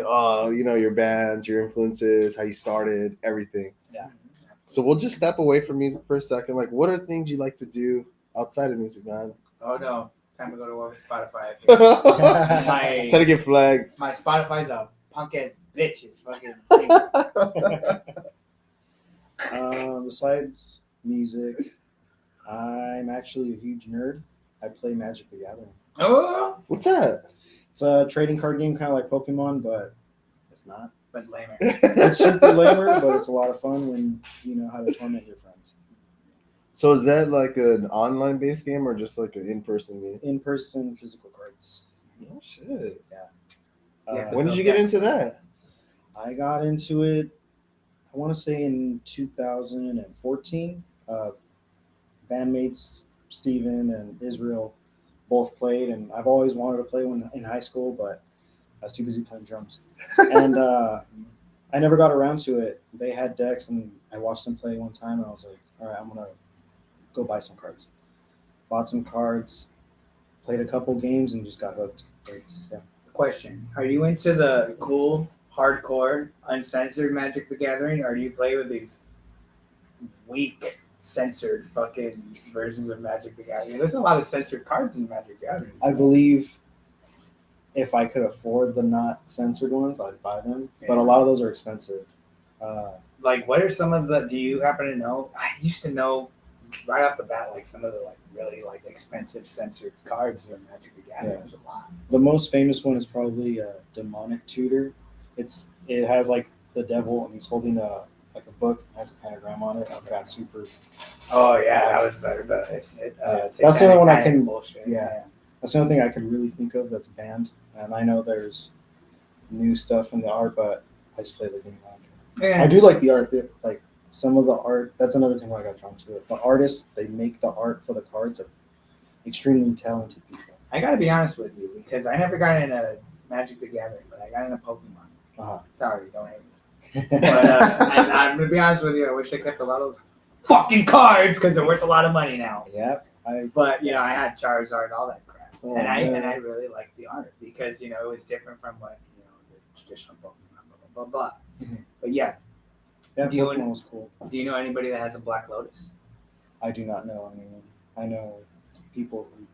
[SPEAKER 1] Oh, you know, your bands, your influences, how you started, everything.
[SPEAKER 2] Yeah.
[SPEAKER 1] So we'll just step away from music for a second. Like, what are things you like to do outside of music, man?
[SPEAKER 3] Oh no, time to go to over Spotify.
[SPEAKER 1] Try to get flagged.
[SPEAKER 3] My Spotify's a punk ass bitch. It's fucking.
[SPEAKER 2] Besides music, I'm actually a huge nerd. I play Magic the Gathering.
[SPEAKER 3] Oh,
[SPEAKER 1] What's that?
[SPEAKER 2] It's a trading card game, kind of like Pokemon, but it's not.
[SPEAKER 3] but lamer.
[SPEAKER 2] It's super lamer, but it's a lot of fun when you know how to torment your friends.
[SPEAKER 1] So is that like an online based game or just like an in-person game?
[SPEAKER 2] In-person physical cards.
[SPEAKER 1] Oh shit!
[SPEAKER 3] Yeah.
[SPEAKER 1] When did you get into that?
[SPEAKER 2] I got into it, I want to say in 2014. Bandmates Steven and Israel both played, and I've always wanted to play when in high school, but I was too busy playing drums. And I never got around to it. They had decks, and I watched them play one time, and I was like, all right, I'm going to go buy some cards. Bought some cards, played a couple games, and just got hooked.
[SPEAKER 3] Question: are you into the cool, hardcore, uncensored Magic the Gathering, or do you play with these weak, censored fucking versions of Magic the Gathering? There's a lot of censored cards in Magic the Gathering.
[SPEAKER 2] I believe if I could afford the not censored ones, I'd buy them.
[SPEAKER 3] Yeah.
[SPEAKER 2] But a lot of those are expensive.
[SPEAKER 3] Like, what are some of the? Do you happen to know? I used to know right off the bat, like some of the like really like expensive censored cards in Magic the Gathering.
[SPEAKER 2] Yeah.
[SPEAKER 3] There's a lot.
[SPEAKER 2] The most famous one is probably Demonic Tutor. It has like the devil, and he's holding a book, has a pentagram on it. I've got super.
[SPEAKER 3] Oh yeah, that was
[SPEAKER 2] That's the only one I can.
[SPEAKER 3] Bullshit.
[SPEAKER 2] Yeah, that's the only thing I could really think of that's banned. And I know there's new stuff in the art, but I just play the game.
[SPEAKER 3] Yeah.
[SPEAKER 2] I do like the art. Like some of the art. That's another thing why I got drawn to it. The artists, they make the art for the cards of extremely talented people.
[SPEAKER 3] I gotta be honest with you because I never got into Magic the Gathering, but I got into Pokemon.
[SPEAKER 2] Uh-huh.
[SPEAKER 3] Sorry, don't hate me. But I'm gonna be honest with you. I wish I kept a lot of those fucking cards because they're worth a lot of money now.
[SPEAKER 2] Yeah.
[SPEAKER 3] But you know, I had Charizard, all that crap,
[SPEAKER 2] Oh,
[SPEAKER 3] and I
[SPEAKER 2] yeah.
[SPEAKER 3] really liked the art because you know it was different from what you know the traditional Pokemon, blah blah blah.
[SPEAKER 2] Mhm.
[SPEAKER 3] But yeah,
[SPEAKER 2] Yeah,
[SPEAKER 3] Do you-
[SPEAKER 2] Pokemon was cool.
[SPEAKER 3] do you know anybody that has a Black Lotus?
[SPEAKER 2] I do not know anyone. I know people who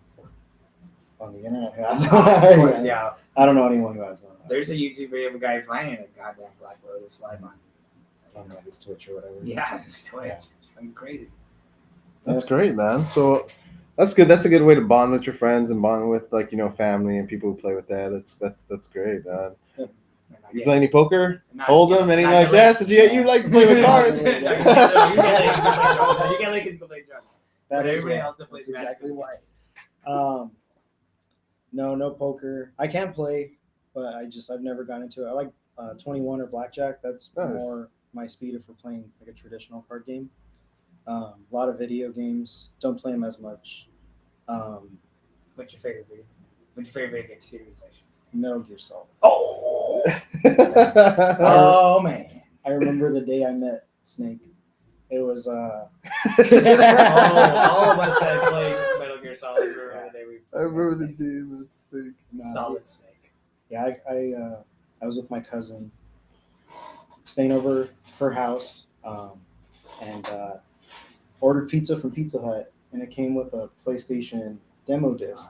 [SPEAKER 2] on the internet.
[SPEAKER 3] Of course, yeah.
[SPEAKER 2] I don't know anyone who has that.
[SPEAKER 3] There's a YouTube video of a guy finding a goddamn Black Lotus live on.
[SPEAKER 2] On like his Twitch or whatever.
[SPEAKER 3] Yeah, it's Twitch.
[SPEAKER 2] Yeah.
[SPEAKER 3] It's fucking crazy.
[SPEAKER 1] That's great, man. So that's good. That's a good way to bond with your friends and bond with like, you know, family and people who play with that. That's great, man. You play any poker? Hold'em, anything like that? So you like to play with cards?
[SPEAKER 3] You can like play drums.
[SPEAKER 2] That
[SPEAKER 3] But
[SPEAKER 2] is
[SPEAKER 3] everybody
[SPEAKER 2] why.
[SPEAKER 3] else that plays
[SPEAKER 2] That's exactly
[SPEAKER 3] Magic.
[SPEAKER 2] why. No poker. I can play, but I've never gotten into it. I like 21 or blackjack. That's
[SPEAKER 1] Nice.
[SPEAKER 2] more my speed if we're playing like a traditional card game. A lot of video games. Don't play them as much.
[SPEAKER 3] What's your favorite video? What's your favorite video game series? I should say.
[SPEAKER 2] Metal Gear Solid.
[SPEAKER 3] Oh, oh man.
[SPEAKER 2] I remember the day I met Snake. It was
[SPEAKER 3] All of us had played Metal Gear Solid. Remember the day we
[SPEAKER 1] I remember the dude that's big.
[SPEAKER 3] Solid Snake.
[SPEAKER 2] Yeah, I was with my cousin, staying over her house, and ordered pizza from Pizza Hut, and it came with a PlayStation demo disc,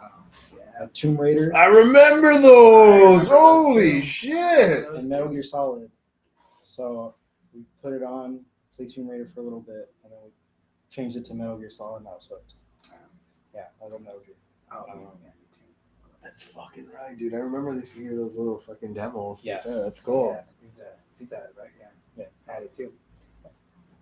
[SPEAKER 2] a Tomb Raider,
[SPEAKER 1] I remember those. Holy shit.
[SPEAKER 2] and Metal Gear Solid. So we put it on, played Tomb Raider for a little bit, and then we changed it to Metal Gear Solid, and I was hooked. Yeah, I love Metal Gear.
[SPEAKER 3] Oh,
[SPEAKER 2] Um,
[SPEAKER 3] yeah, me too.
[SPEAKER 1] That's fucking right, dude. I remember this year those little fucking demos.
[SPEAKER 2] Yeah.
[SPEAKER 1] That's cool.
[SPEAKER 3] Yeah, pizza Hut, right? Yeah, had it too.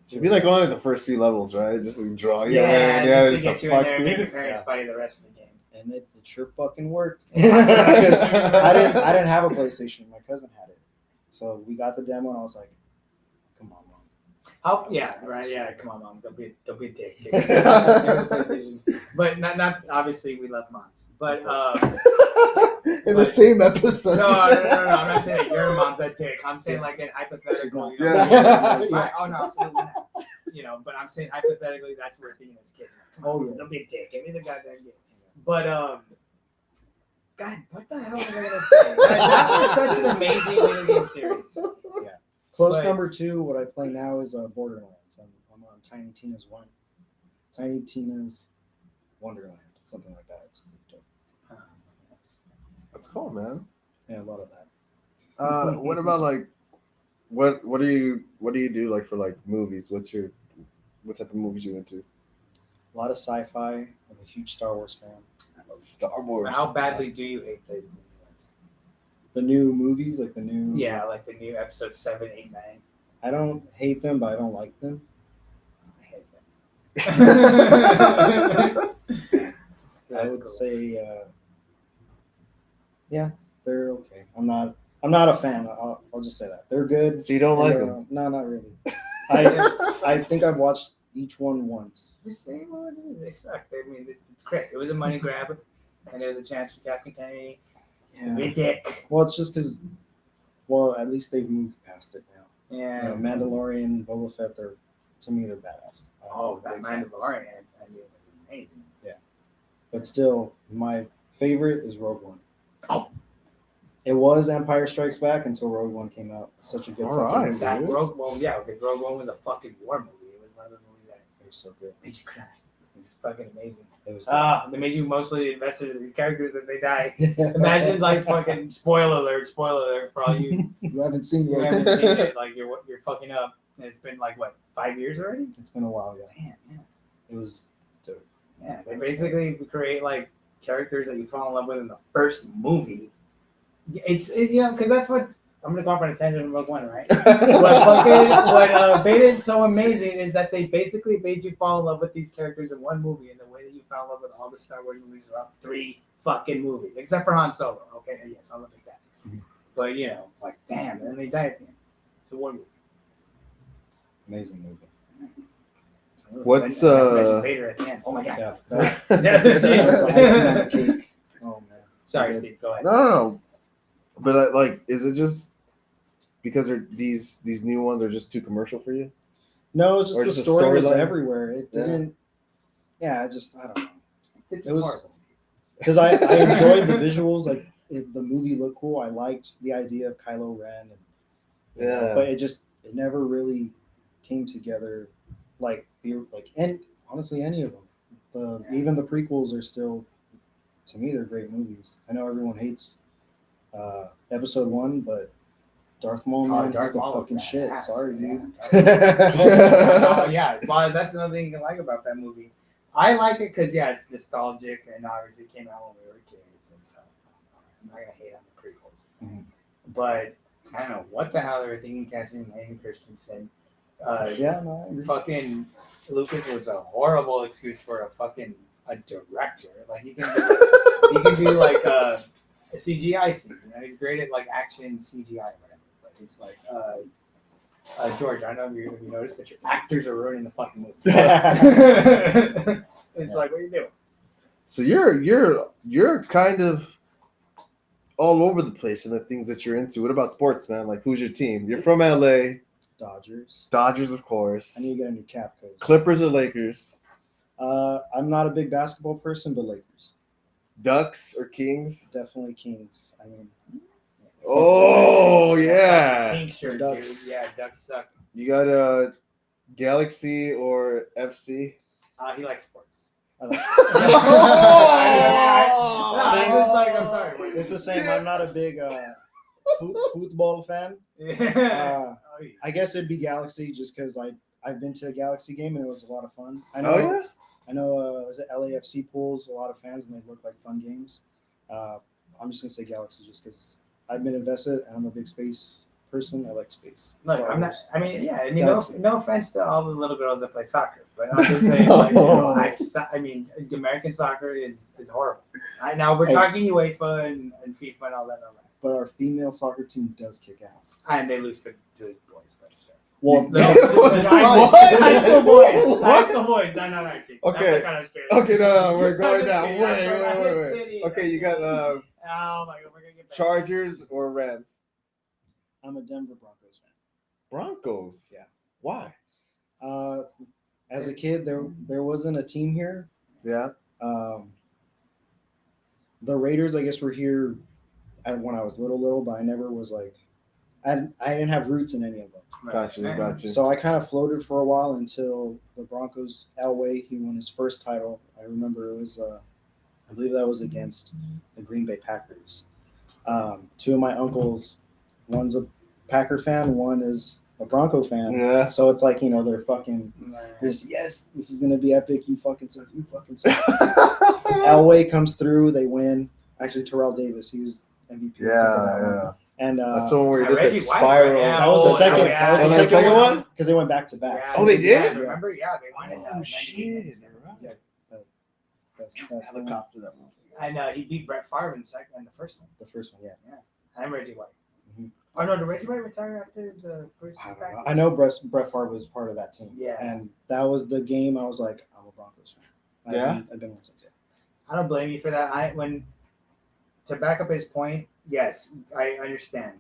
[SPEAKER 1] Should be like only the first few levels, right? Just like draw you
[SPEAKER 3] Yeah,
[SPEAKER 1] in.
[SPEAKER 3] just to get you in there and make your parents buy you the rest of the game.
[SPEAKER 2] And it sure fucking worked. Because I didn't have a PlayStation. My cousin had it, so we got the demo, and I was like, "Come on, mom."
[SPEAKER 3] Oh yeah, right. Yeah, come on, mom. Don't be a dick. Give me the PlayStation. But not obviously we love moms. But
[SPEAKER 1] in the same episode.
[SPEAKER 3] No. I'm not saying that your mom's a dick. I'm saying like in hypothetical. You know,
[SPEAKER 1] Yeah.
[SPEAKER 3] Oh no, absolutely not. You know, but I'm saying hypothetically that's where thinking as kids. Come on,
[SPEAKER 2] yeah.
[SPEAKER 3] don't be a dick. Give me the goddamn game. But God, what the hell was I gonna say? That was such an amazing video game series.
[SPEAKER 2] Yeah. Close
[SPEAKER 3] But-
[SPEAKER 2] number 2. What I play now is Borderlands. I'm on Tiny Tina's Wonderland, something like that. It's dope.
[SPEAKER 1] That's cool, man.
[SPEAKER 2] Yeah, a lot of that.
[SPEAKER 1] What about like what do you do like for like movies? What type of movies you into?
[SPEAKER 2] A lot of sci-fi. I'm a huge Star Wars fan.
[SPEAKER 1] Star Wars.
[SPEAKER 3] How badly do you hate the new ones?
[SPEAKER 2] The new movies, like the new.
[SPEAKER 3] Yeah, like the new episode 7, 8, 9.
[SPEAKER 2] I don't hate them, but I don't like them.
[SPEAKER 3] I hate them.
[SPEAKER 2] I would say, yeah, they're okay. I'm not a fan. I'll just say that they're good.
[SPEAKER 1] So you don't like them?
[SPEAKER 2] No, not really. I think I've watched each one once.
[SPEAKER 3] Just say what it is. They suck. I mean, it's great. It was a money grab, and it was a chance for Captain Kennedy to be a dick.
[SPEAKER 2] Well, it's just because, well, at least they've moved past it now.
[SPEAKER 3] Yeah.
[SPEAKER 2] You know, Mandalorian, Boba Fett, to me, they're badass.
[SPEAKER 3] Oh, that
[SPEAKER 2] Big fans.
[SPEAKER 3] Mandalorian, I mean, it was amazing.
[SPEAKER 2] But still, my favorite is Rogue One.
[SPEAKER 3] Oh.
[SPEAKER 2] It was Empire Strikes Back until Rogue One came out. It's such a good
[SPEAKER 1] All
[SPEAKER 2] fucking
[SPEAKER 1] right.
[SPEAKER 2] movie.
[SPEAKER 3] That Rogue One, yeah, because Rogue One was a fucking war movie. It was one of the movies that
[SPEAKER 2] It was so good.
[SPEAKER 3] made you cry. It was fucking amazing.
[SPEAKER 2] It was good.
[SPEAKER 3] They made you mostly invested in these characters that they die. Imagine like fucking spoiler alert for all you
[SPEAKER 2] You haven't seen
[SPEAKER 3] who
[SPEAKER 2] Rogue
[SPEAKER 3] haven't
[SPEAKER 2] One.
[SPEAKER 3] seen it. Like you're fucking up. And it's been like what, 5 years already?
[SPEAKER 2] It's been a while, yeah.
[SPEAKER 3] Damn, yeah.
[SPEAKER 2] It was dope.
[SPEAKER 3] Yeah, they basically create like characters that you fall in love with in the first movie. It's you know, because that's what I'm gonna go off on a tangent in Rogue One, right? what made it so amazing is that they basically made you fall in love with these characters in one movie in the way that you fell in love with all the Star Wars movies throughout 3 fucking movies, except for Han Solo. Okay, yes, I'll look at that.
[SPEAKER 2] Mhm.
[SPEAKER 3] But you know, like damn, and then they die at the end. It's a war movie.
[SPEAKER 2] Amazing movie.
[SPEAKER 1] What's,
[SPEAKER 3] And that's Darth Vader at the end? Oh my god.
[SPEAKER 2] Yeah.
[SPEAKER 3] That's
[SPEAKER 2] That's the icing on the
[SPEAKER 3] it.
[SPEAKER 2] cake. Oh, man.
[SPEAKER 3] Sorry, Steve. Go ahead.
[SPEAKER 1] No. But like, is it just because these new ones are just too commercial for you?
[SPEAKER 2] No, it's just
[SPEAKER 1] Or
[SPEAKER 2] the
[SPEAKER 1] just a
[SPEAKER 2] story was
[SPEAKER 1] storyline?
[SPEAKER 2] everywhere. It
[SPEAKER 1] Yeah.
[SPEAKER 2] didn't. Yeah, I don't know.
[SPEAKER 3] It
[SPEAKER 2] was-
[SPEAKER 3] horrible.
[SPEAKER 2] Because I enjoyed the visuals. Like the movie looked cool. I liked the idea of Kylo Ren, and you know,
[SPEAKER 1] Yeah.
[SPEAKER 2] but it never really came together. And honestly, any of them. Even the prequels are still, to me, they're great movies. I know everyone hates Episode 1, but Darth Maul, man, he's the
[SPEAKER 3] Maul
[SPEAKER 2] fucking
[SPEAKER 3] was
[SPEAKER 2] shit.
[SPEAKER 3] badass,
[SPEAKER 2] Sorry,
[SPEAKER 3] yeah.
[SPEAKER 2] dude.
[SPEAKER 3] Yeah, well, that's another thing you can like about that movie. I like it because it's nostalgic and obviously it came out when we were kids, and so I'm not gonna hate on the prequels.
[SPEAKER 2] Mhm.
[SPEAKER 3] But I don't know what the hell they were thinking casting Hayden Christensen.
[SPEAKER 2] Yeah, no, I agree.
[SPEAKER 3] Fucking Lucas was a horrible excuse for a director. Like he can do like a CGI scene. You know, he's great at like action CGI or whatever. But it's like George, I don't know if you noticed, but your actors are ruining the fucking movie. It's like, what are you doing?
[SPEAKER 1] So you're kind of all over the place in the things that you're into. What about sports, man? Like, who's your team? You're from LA. Dodgers, of course.
[SPEAKER 2] I need to get a new cap.
[SPEAKER 1] Clippers or Lakers?
[SPEAKER 2] I'm not a big basketball person, but Lakers.
[SPEAKER 1] Ducks or Kings?
[SPEAKER 2] Definitely Kings. I mean,
[SPEAKER 1] Oh yeah.
[SPEAKER 3] King shirt,
[SPEAKER 2] Ducks.
[SPEAKER 3] dude. Yeah, Ducks suck.
[SPEAKER 1] You got Galaxy or FC?
[SPEAKER 3] He likes sports.
[SPEAKER 2] I like
[SPEAKER 3] I'm sorry.
[SPEAKER 2] it's the same. I'm not a big football fan.
[SPEAKER 3] Yeah.
[SPEAKER 2] I guess it'd be Galaxy just because I've been to a Galaxy game and it was a lot of fun. I
[SPEAKER 1] Oh yeah.
[SPEAKER 2] know. Was it LAFC pools? A lot of fans and they look like fun games. I'm just gonna say Galaxy just because I've been invested and I'm a big space person. I like space.
[SPEAKER 3] Look,
[SPEAKER 2] Star
[SPEAKER 3] I'm not.
[SPEAKER 2] Wars.
[SPEAKER 3] I mean, yeah. I mean,
[SPEAKER 2] Galaxy.
[SPEAKER 3] no offense to all the little girls that play soccer, but I'm just saying, like, I mean, American soccer is horrible. Now we're talking UEFA and FIFA and all that.
[SPEAKER 2] But our female soccer team does kick ass.
[SPEAKER 3] And they lose to boys, but sure.
[SPEAKER 2] Well,
[SPEAKER 3] high school boys, not our team.
[SPEAKER 1] Okay. Okay, no, we're going down. Wait. Okay, you got
[SPEAKER 3] Oh my God, we're gonna get back.
[SPEAKER 1] Chargers or Rams?
[SPEAKER 2] I'm a Denver Broncos fan.
[SPEAKER 1] Broncos.
[SPEAKER 2] Yeah.
[SPEAKER 1] Why?
[SPEAKER 2] As a kid, there wasn't a team here.
[SPEAKER 1] Yeah.
[SPEAKER 2] The Raiders, I guess, were here when I was little, but I never was like, I didn't have roots in any of them.
[SPEAKER 1] Gotcha.
[SPEAKER 2] So I kind of floated for a while until the Broncos. Elway, he won his first title. I remember it was, I believe that was against the Green Bay Packers. Two of my uncles, one's a Packer fan, one is a Bronco fan.
[SPEAKER 1] Yeah.
[SPEAKER 2] So it's like, they're fucking this is gonna be epic. You fucking suck. Elway comes through, they win. Actually, Terrell Davis, he was MVP.
[SPEAKER 1] Yeah.
[SPEAKER 2] And
[SPEAKER 1] that's the one where you did that
[SPEAKER 3] Reggie White,
[SPEAKER 1] spiral.
[SPEAKER 3] yeah.
[SPEAKER 2] that was the second.
[SPEAKER 3] Yeah.
[SPEAKER 2] That was the
[SPEAKER 1] And the
[SPEAKER 2] second
[SPEAKER 1] second
[SPEAKER 2] one
[SPEAKER 1] one?
[SPEAKER 2] because they went back to back.
[SPEAKER 3] Yeah,
[SPEAKER 1] Oh, they
[SPEAKER 3] yeah,
[SPEAKER 1] did?
[SPEAKER 3] remember? Yeah, they won it.
[SPEAKER 1] Oh shit!
[SPEAKER 2] Yeah, that's the one.
[SPEAKER 1] Helicopter that movie.
[SPEAKER 3] And he beat Brett Favre in the first one.
[SPEAKER 2] The first one, yeah.
[SPEAKER 3] And Reggie White.
[SPEAKER 2] Mm-hmm.
[SPEAKER 3] Oh no, did Reggie White retire after the first?
[SPEAKER 2] I know Brett Favre was part of that team.
[SPEAKER 3] Yeah.
[SPEAKER 2] And that was the game I was like, I'm a Broncos fan. I've been one since. Yeah.
[SPEAKER 3] I don't blame you for that. To back up his point, yes, I understand.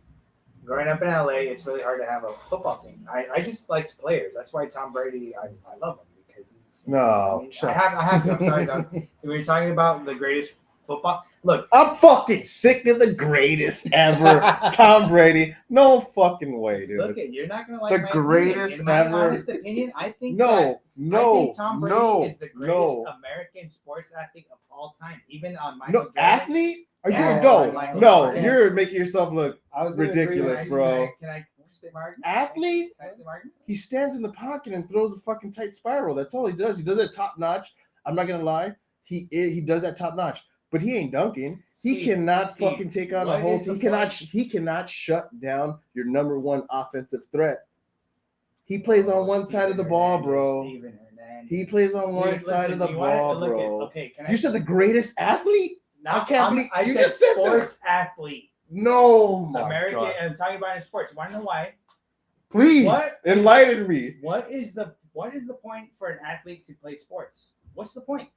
[SPEAKER 3] Growing up in LA, it's really hard to have a football team. I just liked players. That's why Tom Brady, I love him because he's. I have to. I'm sorry, Doug. When you're talking about the greatest football, look,
[SPEAKER 1] I'm fucking sick of the greatest ever, Tom Brady. No fucking way, dude.
[SPEAKER 3] Look, you're not gonna like
[SPEAKER 1] the
[SPEAKER 3] my
[SPEAKER 1] greatest
[SPEAKER 3] opinion. In my
[SPEAKER 1] ever.
[SPEAKER 3] honest opinion, I think
[SPEAKER 1] I think
[SPEAKER 3] Tom Brady is the greatest American sports athlete of all time, even on Michael Jordan.
[SPEAKER 1] Athlete? Are
[SPEAKER 3] Yeah,
[SPEAKER 1] you
[SPEAKER 3] Jordan.
[SPEAKER 1] You're making yourself look
[SPEAKER 2] I was gonna
[SPEAKER 1] ridiculous,
[SPEAKER 2] agree.
[SPEAKER 1] bro.
[SPEAKER 3] Can I state my argument?
[SPEAKER 1] Athlete?
[SPEAKER 3] Can I state my argument?
[SPEAKER 1] He stands in the pocket and throws a fucking tight spiral. That's all he does. He does it top notch. I'm not gonna lie. He does that top notch, but he ain't dunking. He cannot fucking take on a whole team. He cannot shut down your number one offensive threat. He plays on one side of the ball, bro. He plays on one side of the ball, bro.
[SPEAKER 3] Okay,
[SPEAKER 1] You said the greatest athlete?
[SPEAKER 3] I
[SPEAKER 1] can't believe
[SPEAKER 3] I
[SPEAKER 1] you
[SPEAKER 3] said
[SPEAKER 1] just said
[SPEAKER 3] sports athlete.
[SPEAKER 1] No, my
[SPEAKER 3] American.
[SPEAKER 1] God.
[SPEAKER 3] I'm talking about in sports. You want to know why?
[SPEAKER 1] Please enlighten me.
[SPEAKER 3] What is the point for an athlete to play sports? What's the point?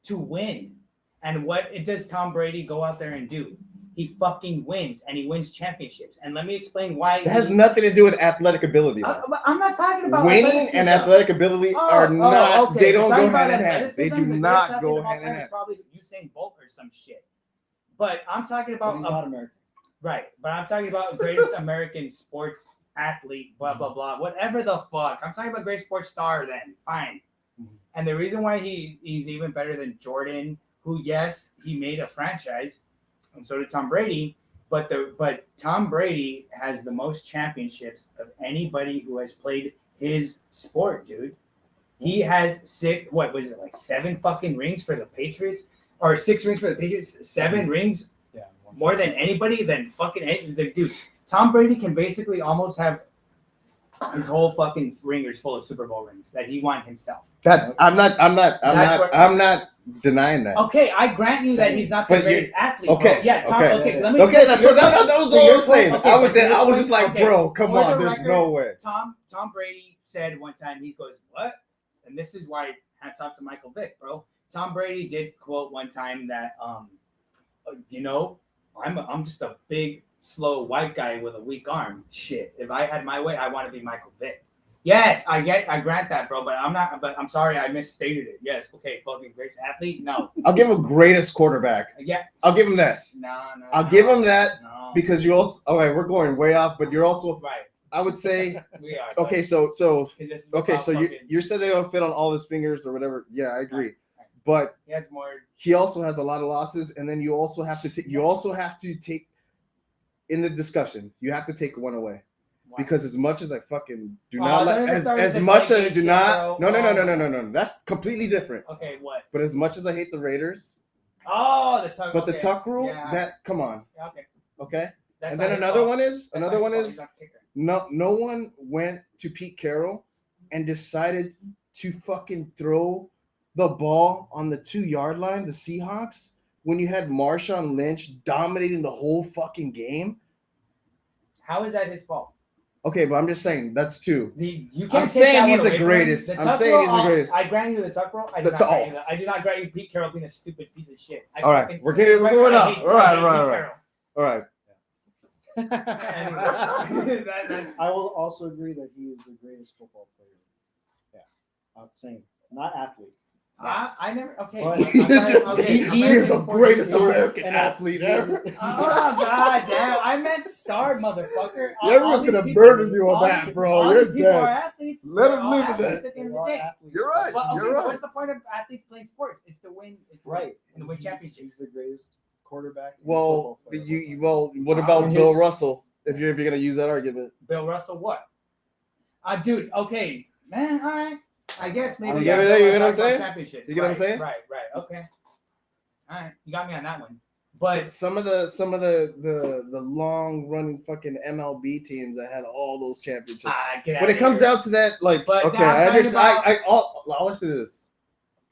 [SPEAKER 3] To win. And what does Tom Brady go out there and do? He fucking wins, and he wins championships. And let me explain why.
[SPEAKER 1] It has nothing to do with athletic ability.
[SPEAKER 3] I'm not talking about
[SPEAKER 1] winning and athletic ability are not.
[SPEAKER 3] Okay.
[SPEAKER 1] They don't go hand in hand. They do not go hand in hand.
[SPEAKER 3] Probably Usain Bolt or some shit. But I'm talking about.
[SPEAKER 2] But he's not American.
[SPEAKER 3] Right, but I'm talking about greatest American sports athlete. Blah blah blah. Whatever the fuck. I'm talking about great sports star. Then fine. Mm-hmm. And the reason why he's even better than Jordan, who yes he made a franchise. And so did Tom Brady, but Tom Brady has the most championships of anybody who has played his sport, dude. He has 7 fucking rings for the Patriots, or 6 rings for the Patriots, 7 rings, more than anybody, than fucking dude. Tom Brady can basically almost have his whole fucking ringers full of Super Bowl rings that he won himself.
[SPEAKER 1] I'm not denying that.
[SPEAKER 3] Okay, I grant you that he's not the greatest athlete.
[SPEAKER 1] Okay,
[SPEAKER 3] bro. Yeah, Tom. Okay, let me.
[SPEAKER 1] Okay, that was what you're saying.
[SPEAKER 3] Okay,
[SPEAKER 1] I was just like, bro, come on, there's no way.
[SPEAKER 3] Tom Brady said one time, he goes, "What?" And this is why hats off to Michael Vick, bro. Tom Brady did quote one time that, I'm just a big, slow white guy with a weak arm. Shit, if I had my way, I want to be Michael Vick. Yes, I grant that, bro, but I'm sorry, I misstated it. Yes, okay, fucking greatest athlete? No.
[SPEAKER 1] I'll give him greatest quarterback.
[SPEAKER 3] Yeah.
[SPEAKER 1] I'll give him that.
[SPEAKER 3] No.
[SPEAKER 1] I'll give him that because you also, okay, we're going way off, but you're also,
[SPEAKER 3] right.
[SPEAKER 1] I would say,
[SPEAKER 3] we are.
[SPEAKER 1] Okay, so you said they don't fit on all his fingers or whatever. Yeah, I agree. Right. But
[SPEAKER 3] he has more.
[SPEAKER 1] He also has a lot of losses, and then you also have to take in the discussion, you have to take one away. Because as much as I fucking do not like, as much as I do not, no, that's completely different.
[SPEAKER 3] Okay, what?
[SPEAKER 1] But as much as I hate the Raiders,
[SPEAKER 3] Oh, the tuck.
[SPEAKER 1] But
[SPEAKER 3] okay.
[SPEAKER 1] the tuck rule,
[SPEAKER 3] Yeah.
[SPEAKER 1] that come on,
[SPEAKER 3] Okay.
[SPEAKER 1] okay.
[SPEAKER 3] That's
[SPEAKER 1] And
[SPEAKER 3] not
[SPEAKER 1] then
[SPEAKER 3] his
[SPEAKER 1] another
[SPEAKER 3] fault.
[SPEAKER 1] one is
[SPEAKER 3] That's not his fault. He's not the kicker.
[SPEAKER 1] no one went to Pete Carroll and decided to fucking throw the ball on the 2-yard line, the Seahawks, when you had Marshawn Lynch dominating the whole fucking game.
[SPEAKER 3] How is that his fault?
[SPEAKER 1] Okay, but I'm just saying that's two.
[SPEAKER 3] You can't
[SPEAKER 1] I'm
[SPEAKER 3] take
[SPEAKER 1] saying
[SPEAKER 3] that
[SPEAKER 1] he's
[SPEAKER 3] one
[SPEAKER 1] the
[SPEAKER 3] away from
[SPEAKER 1] greatest.
[SPEAKER 3] him.
[SPEAKER 1] I'm saying he's the greatest.
[SPEAKER 3] I grant you the tuck roll. I
[SPEAKER 1] The
[SPEAKER 3] do not
[SPEAKER 1] tuck-
[SPEAKER 3] grant you that. I do not grant you Pete Carroll being a stupid piece of shit.
[SPEAKER 1] All right, we're going up. All right.
[SPEAKER 2] I will also agree that he is the greatest football player. Yeah, not saying, not athlete.
[SPEAKER 3] I never. Okay.
[SPEAKER 2] But
[SPEAKER 1] He is the greatest American athlete ever.
[SPEAKER 3] Oh god damn! I meant star, motherfucker.
[SPEAKER 1] Everyone's gonna murder you on that, bro.
[SPEAKER 3] All
[SPEAKER 1] You're
[SPEAKER 3] these people are
[SPEAKER 1] dead.
[SPEAKER 3] athletes.
[SPEAKER 1] Let
[SPEAKER 3] They're
[SPEAKER 1] him
[SPEAKER 3] all
[SPEAKER 1] live with
[SPEAKER 3] athletes
[SPEAKER 1] that.
[SPEAKER 3] at the end of the day.
[SPEAKER 1] You're right.
[SPEAKER 3] Well, okay,
[SPEAKER 1] You're right.
[SPEAKER 3] what's the point of athletes playing sports? It's to win. It's to
[SPEAKER 2] Right.
[SPEAKER 3] and to win championships.
[SPEAKER 2] He's the greatest quarterback. and
[SPEAKER 1] Well,
[SPEAKER 2] football player of
[SPEAKER 1] you
[SPEAKER 2] all time.
[SPEAKER 1] what about
[SPEAKER 2] And
[SPEAKER 1] Bill
[SPEAKER 2] his-
[SPEAKER 1] Russell? If you're gonna use that argument,
[SPEAKER 3] Bill Russell, what? Dude. Okay, man. All right. I guess maybe.
[SPEAKER 1] You get it? You get what I'm saying?
[SPEAKER 3] Championships.
[SPEAKER 1] You get what I'm saying?
[SPEAKER 3] Right. Okay. All right. You got me on that one. But
[SPEAKER 1] some of the long running fucking MLB teams that had all those championships.
[SPEAKER 3] get out
[SPEAKER 1] When it
[SPEAKER 3] of
[SPEAKER 1] comes
[SPEAKER 3] here.
[SPEAKER 1] down to that, like,
[SPEAKER 3] But
[SPEAKER 1] okay,
[SPEAKER 3] now I'm
[SPEAKER 1] I
[SPEAKER 3] talking
[SPEAKER 1] understand.
[SPEAKER 3] about-
[SPEAKER 1] I'll listen to this.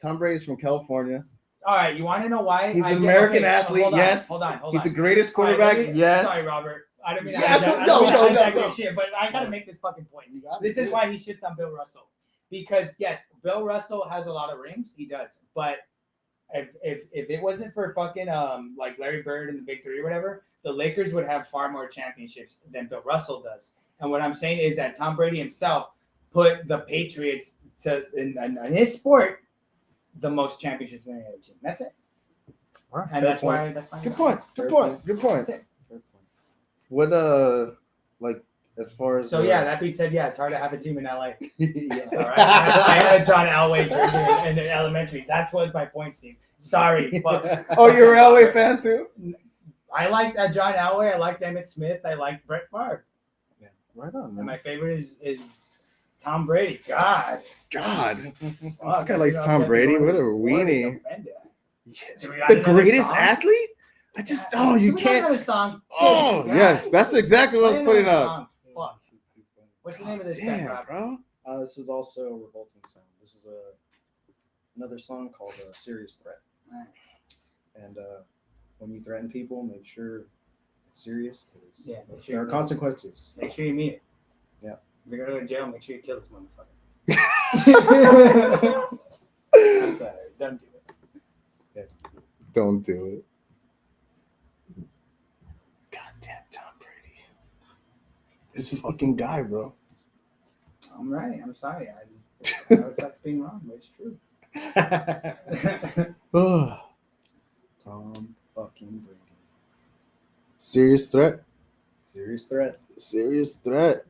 [SPEAKER 1] Tom Brady's from California.
[SPEAKER 3] All right, you want to know why?
[SPEAKER 1] He's an American athlete,
[SPEAKER 3] hold on,
[SPEAKER 1] yes.
[SPEAKER 3] Hold on.
[SPEAKER 1] He's the greatest
[SPEAKER 3] All right,
[SPEAKER 1] quarterback,
[SPEAKER 3] let me-
[SPEAKER 1] yes.
[SPEAKER 3] Sorry, Robert. I don't mean to
[SPEAKER 1] Yeah,
[SPEAKER 3] hijack-
[SPEAKER 1] go,
[SPEAKER 3] I don't mean to
[SPEAKER 1] go,
[SPEAKER 3] hijack
[SPEAKER 1] go.
[SPEAKER 3] your shit, but I gotta make this fucking point.
[SPEAKER 2] You got it.
[SPEAKER 3] This is why he shits on Bill Russell. Because yes, Bill Russell has a lot of rings. He does. But if it wasn't for fucking like Larry Bird and the Big Three or whatever, the Lakers would have far more championships than Bill Russell does. And what I'm saying is that Tom Brady himself put the Patriots to in his sport the most championships than any other team. That's it.
[SPEAKER 2] Right,
[SPEAKER 3] And
[SPEAKER 2] fair
[SPEAKER 3] that's
[SPEAKER 2] point.
[SPEAKER 3] why. That's my
[SPEAKER 1] Good point. Good
[SPEAKER 2] Fair
[SPEAKER 1] point. Good point.
[SPEAKER 3] That's it.
[SPEAKER 2] Fair point.
[SPEAKER 1] What like as far as
[SPEAKER 3] So yeah, that being said, yeah, it's hard to have a team in LA. All
[SPEAKER 2] Yeah.
[SPEAKER 3] right, I had a John Elway jersey in elementary. That's what my point, Steve. Sorry, fuck.
[SPEAKER 1] oh, you're an LA fan too?
[SPEAKER 3] I liked John Elway. I liked Emmitt Smith. I liked Brett Favre.
[SPEAKER 1] Right on,
[SPEAKER 3] And
[SPEAKER 1] man.
[SPEAKER 3] my favorite is Tom Brady. God,
[SPEAKER 1] God,
[SPEAKER 3] Fuck,
[SPEAKER 1] this guy likes
[SPEAKER 3] you know,
[SPEAKER 1] Tom
[SPEAKER 3] I'm
[SPEAKER 1] Brady.
[SPEAKER 3] going
[SPEAKER 1] What a
[SPEAKER 3] to war is
[SPEAKER 1] weenie.
[SPEAKER 3] offended. Do we got
[SPEAKER 1] The
[SPEAKER 3] another
[SPEAKER 1] greatest
[SPEAKER 3] song?
[SPEAKER 1] athlete? I just
[SPEAKER 3] Do
[SPEAKER 1] you
[SPEAKER 3] we got
[SPEAKER 1] can't.
[SPEAKER 3] another song?
[SPEAKER 1] Oh
[SPEAKER 3] Good
[SPEAKER 1] yes,
[SPEAKER 3] God.
[SPEAKER 1] that's exactly what I was
[SPEAKER 3] Play
[SPEAKER 1] putting
[SPEAKER 3] another
[SPEAKER 1] up.
[SPEAKER 3] song. Fuck. What's the name of this band,
[SPEAKER 1] Damn,
[SPEAKER 3] Rob?
[SPEAKER 1] bro.
[SPEAKER 2] This is also Revolting Sound. This is another song called Serious Threat.
[SPEAKER 3] Alright.
[SPEAKER 2] And when you threaten people, make sure it's serious because
[SPEAKER 3] Yeah, make sure
[SPEAKER 2] there are
[SPEAKER 3] you
[SPEAKER 2] consequences.
[SPEAKER 3] Make sure you mean it.
[SPEAKER 2] Yeah.
[SPEAKER 3] If you're gonna go to jail, make sure you kill this motherfucker. I'm sorry. Don't do it.
[SPEAKER 1] Don't do it. Goddamn Tom Brady. This fucking guy, bro.
[SPEAKER 3] I'm right. I'm sorry. I was such being wrong, but it's true.
[SPEAKER 2] Tom fucking Brady.
[SPEAKER 1] Serious threat.
[SPEAKER 2] Serious threat.
[SPEAKER 1] Serious threat.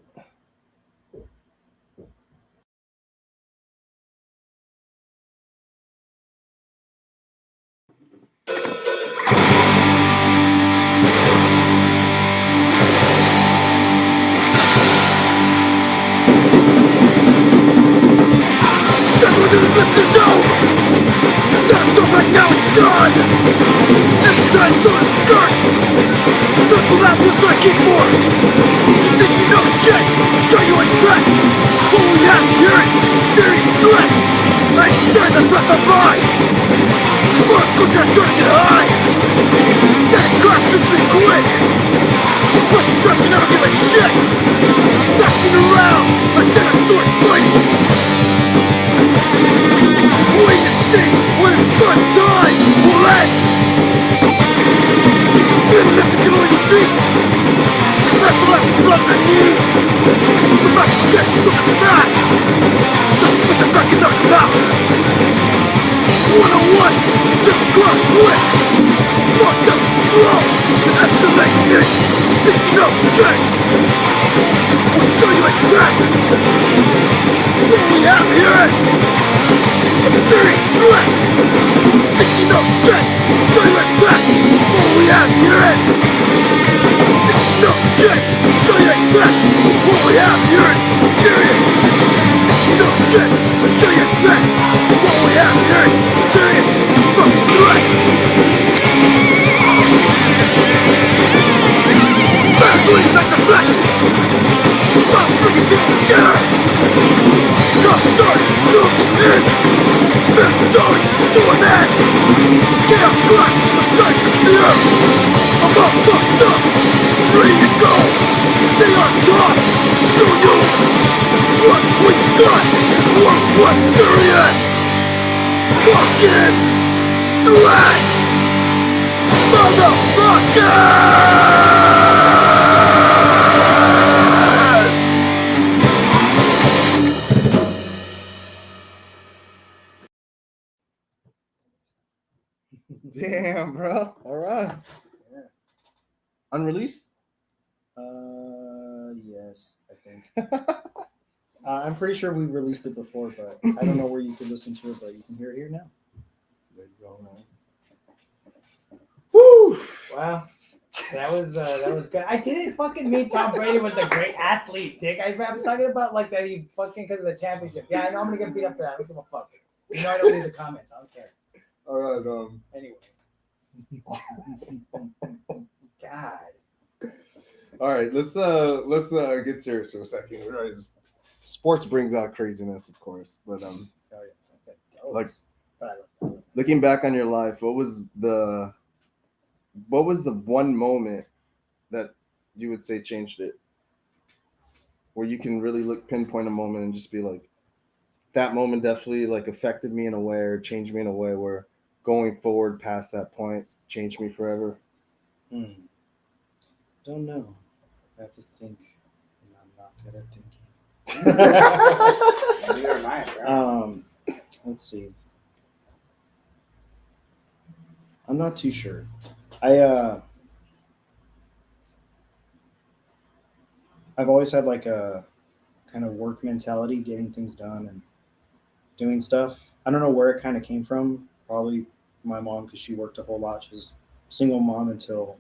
[SPEAKER 4] That's what this left to do. That's the right now it's done. Inside so it's skirt. That's the last one's like it for. Think you know shit. Show you what's back. What we have here is serious threat. I swear the breath of mine. Spark goes out trying to get high. That crap just be quick. But the breath you never give a shit. Backing around like that a sword fighting. Wait and see when it's fun time will end. Didn't have to get on your feet. That's the last from the knees. The back of the deck, look at that. Just put the back and knock him out. 101, just cross quick. Fucked up, slow, and escalate it. Think you know shit. We'll show you exactly what we have here. Serious threat! Think you know shit! Show you exactly what we have here! Think you know shit! Show you exactly what we have here! Serious! Think you know shit! Show you exactly what we have here! Serious! Fucking threat! to an end. Chaos black, like fear. I'm all fucked up, ready to go. Stay on top, show you what we got. What serious? Fucking threat, motherfuckers!
[SPEAKER 1] Damn, bro. All right.
[SPEAKER 2] Yeah.
[SPEAKER 1] Unreleased?
[SPEAKER 2] Yes, I think. I'm pretty sure we released it before, but I don't know where you could listen to it, but you can hear it here now.
[SPEAKER 1] There you go, man. Woo!
[SPEAKER 3] Wow. That was good. I didn't fucking mean Tom Brady was a great athlete, Dick. I was talking about like that he fucking because of the championship. Yeah, I know I'm gonna get beat up for that. I don't give a fuck. You know I don't read the comments. I don't care.
[SPEAKER 1] All right.
[SPEAKER 3] Anyway. God.
[SPEAKER 1] All right. Let's get serious for a second. Right. Sports brings out craziness, of course, but like looking back on your life, what was the one moment that you would say changed it? Where you can really pinpoint a moment and just be like, that moment definitely like affected me in a way or changed me in a way where going forward past that point changed me forever.
[SPEAKER 2] Don't know. I have to think, and I'm not good at thinking.
[SPEAKER 3] Neither am I, bro.
[SPEAKER 2] Let's see. I'm not too sure. I've always had like a kind of work mentality, getting things done and doing stuff. I don't know where it kind of came from. Probably my mom, because she worked a whole lot. She was a single mom until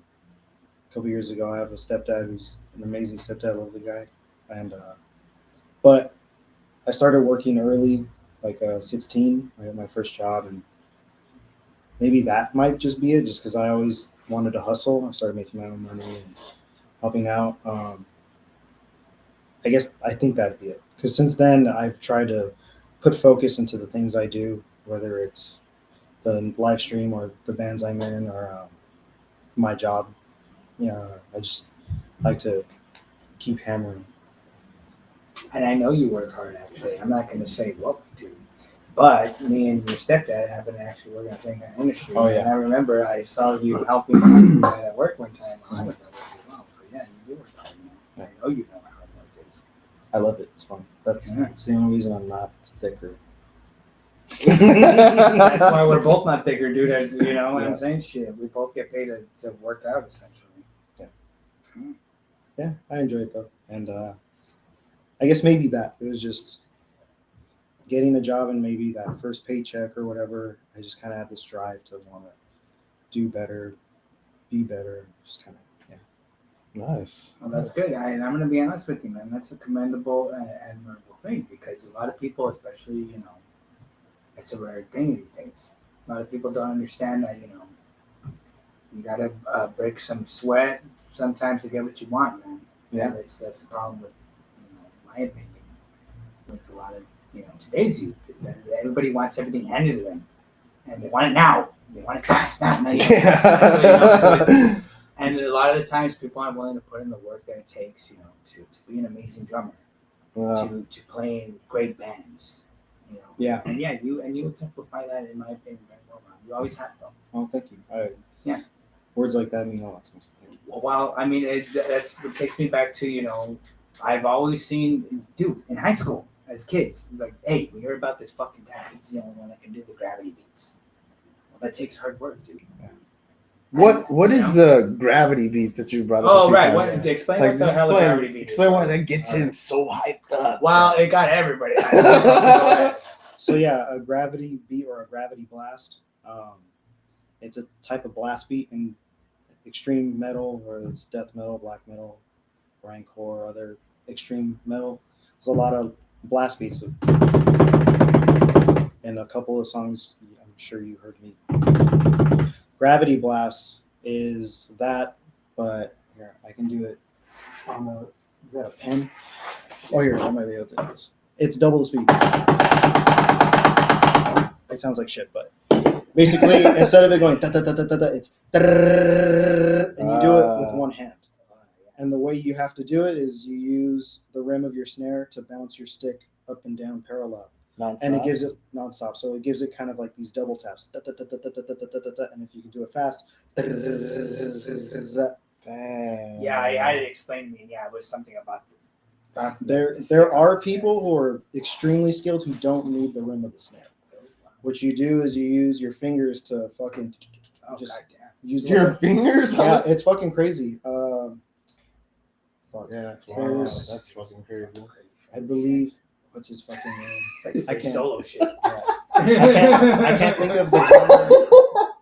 [SPEAKER 2] a couple years ago. I have a stepdad who's an amazing stepdad. I love the guy. And but I started working early, like 16. I had my first job, and maybe that might just be it, just because I always wanted to hustle. I started making my own money and helping out. I think that'd be it. Because since then, I've tried to put focus into the things I do, whether it's the live stream or the bands I'm in or my job. I just like to keep hammering.
[SPEAKER 3] And I know you work hard, actually. I'm not going to say what we do. But me and your stepdad happen to actually work in the same industry.
[SPEAKER 2] Oh, yeah.
[SPEAKER 3] And I remember I saw you helping my dad at work one time. I was at work as well. So, yeah, you do work hard, man. I know you know how hard work is.
[SPEAKER 2] I love it. It's fun. That's the only reason I'm not thicker.
[SPEAKER 3] That's why we're both not thicker, dude. As you know what I'm saying? Shit. We both get paid to work out, essentially.
[SPEAKER 2] Yeah, I enjoy it, though. And I guess maybe that. It was just getting a job and maybe that first paycheck or whatever. I just kind of had this drive to want to do better, be better, just kind of,
[SPEAKER 1] Nice.
[SPEAKER 3] Well, that's good. And I'm going to be honest with you, man. That's a commendable and admirable thing, because a lot of people, especially, it's a rare thing these days. A lot of people don't understand that, you got to break some sweat sometimes to get what you want, man.
[SPEAKER 2] Yeah.
[SPEAKER 3] And that's the problem with, my opinion, with a lot of, today's youth, is that everybody wants everything handed to them. And they want it now. They want it fast now. And a lot of the times people aren't willing to put in the work that it takes, to be an amazing drummer, to play in great bands,
[SPEAKER 2] Yeah.
[SPEAKER 3] And you exemplify that, in my opinion, very well, man. You always have, though.
[SPEAKER 2] Oh, thank you.
[SPEAKER 3] Yeah.
[SPEAKER 2] Words like that mean a lot to me.
[SPEAKER 3] Well, I mean, that's what takes me back to, I've always seen, dude, in high school, as kids, it's like, hey, we heard about this fucking guy. He's the only one that can do the gravity beats. Well, that takes hard work, dude.
[SPEAKER 2] Yeah.
[SPEAKER 1] What is gravity beats that you brought up?
[SPEAKER 3] Oh, right. Explain what the hell a gravity beat is.
[SPEAKER 1] Explain why that gets him so hyped up.
[SPEAKER 3] Well, it got everybody hyped up.
[SPEAKER 2] So, yeah, a gravity beat or a gravity blast. It's a type of blast beat in extreme metal, whether it's death metal, black metal, grindcore, other extreme metal. There's a lot of blast beats. And a couple of songs, I'm sure you heard me. Gravity blast is that, but here, I can do it on you got a pen? Oh, here, I might be able to do this. It's double the speed. It sounds like shit, but Basically, instead of it going it's and you do it with one hand. And the way you have to do it is you use the rim of your snare to bounce your stick up and down parallel.
[SPEAKER 5] Non-stop.
[SPEAKER 2] And it gives it nonstop. So it gives it kind of like these double taps. And if you can do it fast.
[SPEAKER 5] Damn.
[SPEAKER 3] Yeah, I had it explained to me. Yeah, it was something about bouncing.
[SPEAKER 2] There are people who are extremely skilled who don't need the rim of the snare. What you do is you use your fingers to fucking just use
[SPEAKER 1] Your fingers?
[SPEAKER 2] Yeah, it's fucking crazy. Fuck.
[SPEAKER 1] Yeah, that's
[SPEAKER 2] There's-
[SPEAKER 1] wild. That's fucking crazy.
[SPEAKER 2] I believe what's his fucking name?
[SPEAKER 3] It's like
[SPEAKER 2] I can't-
[SPEAKER 3] solo shit.
[SPEAKER 2] I can't think of the.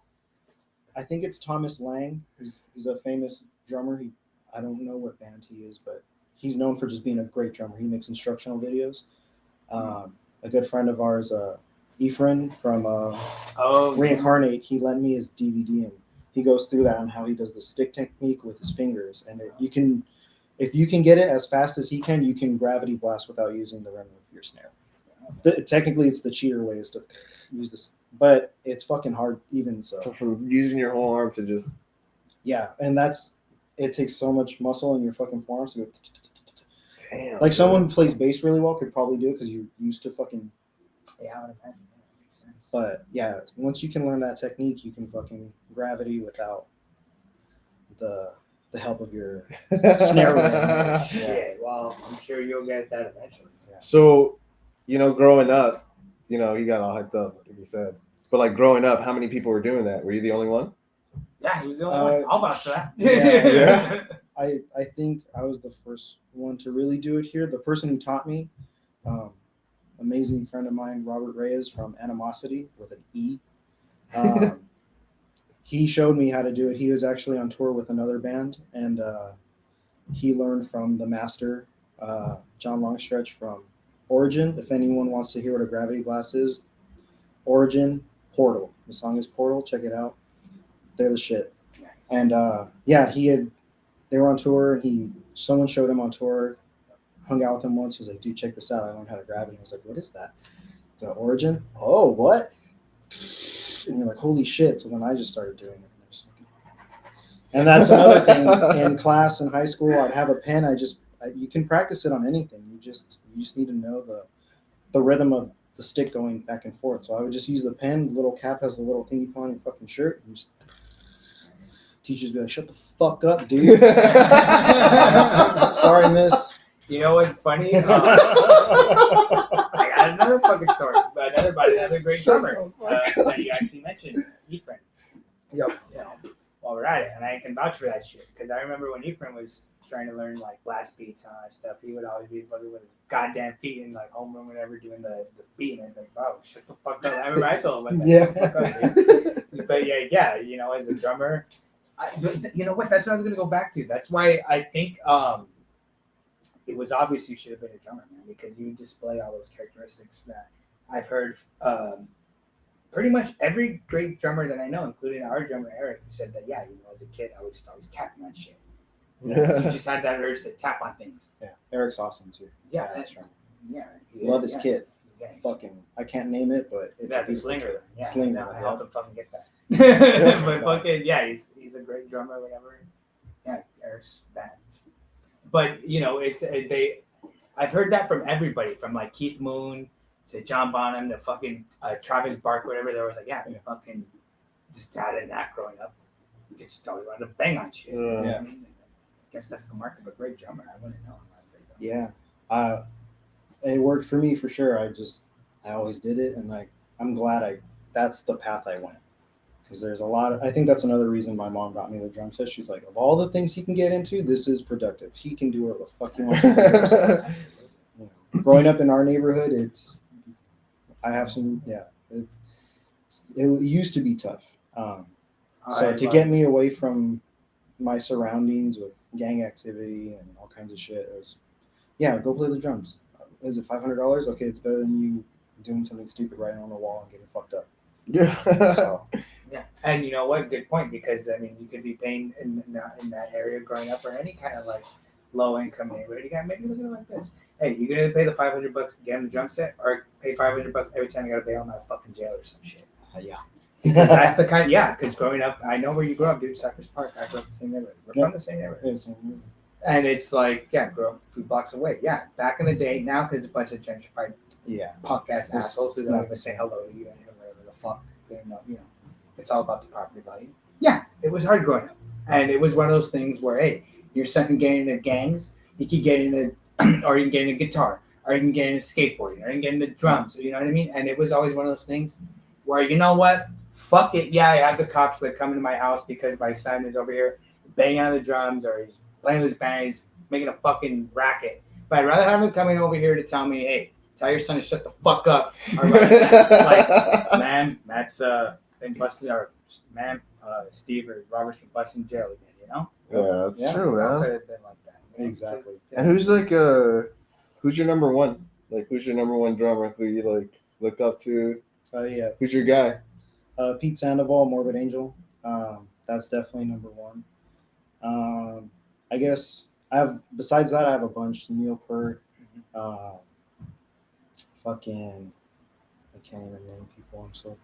[SPEAKER 2] I think it's Thomas Lang. He's a famous drummer. I don't know what band he is, but he's known for just being a great drummer. He makes instructional videos. A good friend of ours, Ephraim from Reincarnate, he lent me his DVD, and he goes through that on how he does the stick technique with his fingers. And if you can get it as fast as he can, you can gravity blast without using the rim of your snare. Technically, it's the cheater way is to use this, but it's fucking hard even so.
[SPEAKER 1] So for using your whole arm to just
[SPEAKER 2] Yeah, and it takes so much muscle in your fucking forearms to go.
[SPEAKER 1] damn.
[SPEAKER 2] Like someone who plays bass really well could probably do it because you're used to fucking.
[SPEAKER 3] Yeah, I would imagine. Yeah, that makes sense.
[SPEAKER 2] But yeah, once you can learn that technique, you can fucking gravity without the help of your snare rim.
[SPEAKER 3] Shit. Well, I'm sure you'll get that eventually.
[SPEAKER 1] So, growing up, he got all hyped up, like you said. But like growing up, how many people were doing that? Were you the only one?
[SPEAKER 3] Yeah, he was the only one. I'll vouch for that.
[SPEAKER 2] Yeah. I think I was the first one to really do it here. The person who taught me, amazing friend of mine, Robert Reyes from Animosity with an E. He showed me how to do it. He was actually on tour with another band, and he learned from the master, John Longstretch from Origin. If anyone wants to hear what a gravity blast is, Origin, Portal. The song is Portal. Check it out. They're the shit. And they were on tour, and someone showed him on tour, hung out with him once. He was like, dude, check this out. I learned how to gravity. I was like, what is that? It's an Origin? Oh, what? And you're like, holy shit. So then I just started doing it. And that's another thing. In class, in high school, I'd have a pen. You can practice it on anything. You just need to know the rhythm of the stick going back and forth. So I would just use the pen. The little cap has the little thing you put on your fucking shirt. And teachers be like, shut the fuck up, dude. Sorry, miss.
[SPEAKER 3] You know what's funny? I got another fucking story. Another great drummer that you actually mentioned, Ephraim.
[SPEAKER 2] Yep.
[SPEAKER 3] While we're at it, and I can vouch for that shit because I remember when Ephraim was trying to learn like blast beats and all that stuff, he would always be fucking with his goddamn feet in like homeroom, whatever, doing the beat, and like, bro, shut the fuck up. I remember I told him, shut the fuck up, dude. But yeah, as a drummer, you know what? That's what I was gonna go back to. That's why I think it was obvious you should have been a drummer, man, because you display all those characteristics that I've heard. Pretty much every great drummer that I know, including our drummer Eric, who said that, as a kid, I would just always tap on shit. You just had that urge to tap on things.
[SPEAKER 2] Yeah, Eric's awesome too.
[SPEAKER 3] Yeah,
[SPEAKER 2] that's right.
[SPEAKER 3] Yeah,
[SPEAKER 2] love his kit.
[SPEAKER 3] Yeah.
[SPEAKER 2] Fucking, I can't name it, but it's
[SPEAKER 3] the slinger. Yeah,
[SPEAKER 2] slinger.
[SPEAKER 3] I helped him fucking get that. But fucking, he's a great drummer, whatever. Yeah, Eric's bad. But I've heard that from everybody, from like Keith Moon to John Bonham to fucking Travis Barker, whatever. There was like, fucking just had a knack growing up. They just always wanted to bang on shit. You know what I mean? I guess that's the mark of a great drummer. I wouldn't know.
[SPEAKER 2] Yeah. It worked for me for sure. I always did it, and like I'm glad that's the path I went. Because there's a lot I think that's another reason my mom got me the drum set. She's like, of all the things he can get into, this is productive. He can do whatever the fuck he wants to do. Growing up in our neighborhood, I have some, it used to be tough. So to get me away from my surroundings with gang activity and all kinds of shit, it was, go play the drums. Is it $500? Okay, it's better than you doing something stupid writing on the wall and getting fucked up.
[SPEAKER 1] Yeah.
[SPEAKER 2] So.
[SPEAKER 3] Yeah, and you know what? Good point, because I mean, you could be paying in that area growing up, or any kind of like low income neighborhood. You got maybe look at it like this. Hey, you're gonna pay the $500 to get him the drum set, or pay $500 every time you gotta bail him out of fucking jail or some shit. Because that's the kind. Yeah, because growing up, I know where you grew up, dude. Cypress Park. I grew up in the same neighborhood. We're
[SPEAKER 2] Yeah.
[SPEAKER 3] from the same neighborhood.
[SPEAKER 2] Yeah, same here.
[SPEAKER 3] And it's like, yeah, grew up a few blocks away. Yeah, back in the day, now because a bunch of gentrified
[SPEAKER 2] Yeah.
[SPEAKER 3] punk ass
[SPEAKER 2] It's
[SPEAKER 3] assholes who
[SPEAKER 2] not
[SPEAKER 3] don't even say hello to you and whatever the fuck. They don't know, it's all about the property value. Yeah, it was hard growing up. And it was one of those things where, hey, your son can get into gangs, he can get into, or you can get into guitar, or you can get into skateboarding, or you can get into drums, you know what I mean? And it was always one of those things where, you know what? Fuck it. Yeah, I have the cops that come into my house because my son is over here banging on the drums or he's playing with his band, he's making a fucking racket. But I'd rather have him coming over here to tell me, hey, tell your son to shut the fuck up. Or like, ma'am, Matt's been busted, or ma'am, Steve or Robert's been busted in jail again, you know?
[SPEAKER 1] Yeah, that's
[SPEAKER 2] Yeah.
[SPEAKER 1] true, man.
[SPEAKER 3] Could have been like that. you know?
[SPEAKER 2] Exactly.
[SPEAKER 1] And who's like who's your number one? Like who's your number one drummer who you like look up to?
[SPEAKER 2] Yeah.
[SPEAKER 1] Who's your guy?
[SPEAKER 2] Pete Sandoval, Morbid Angel. That's definitely number one. I guess besides that, I have a bunch. Neil Peart. Fucking, I can't even name people. I'm so.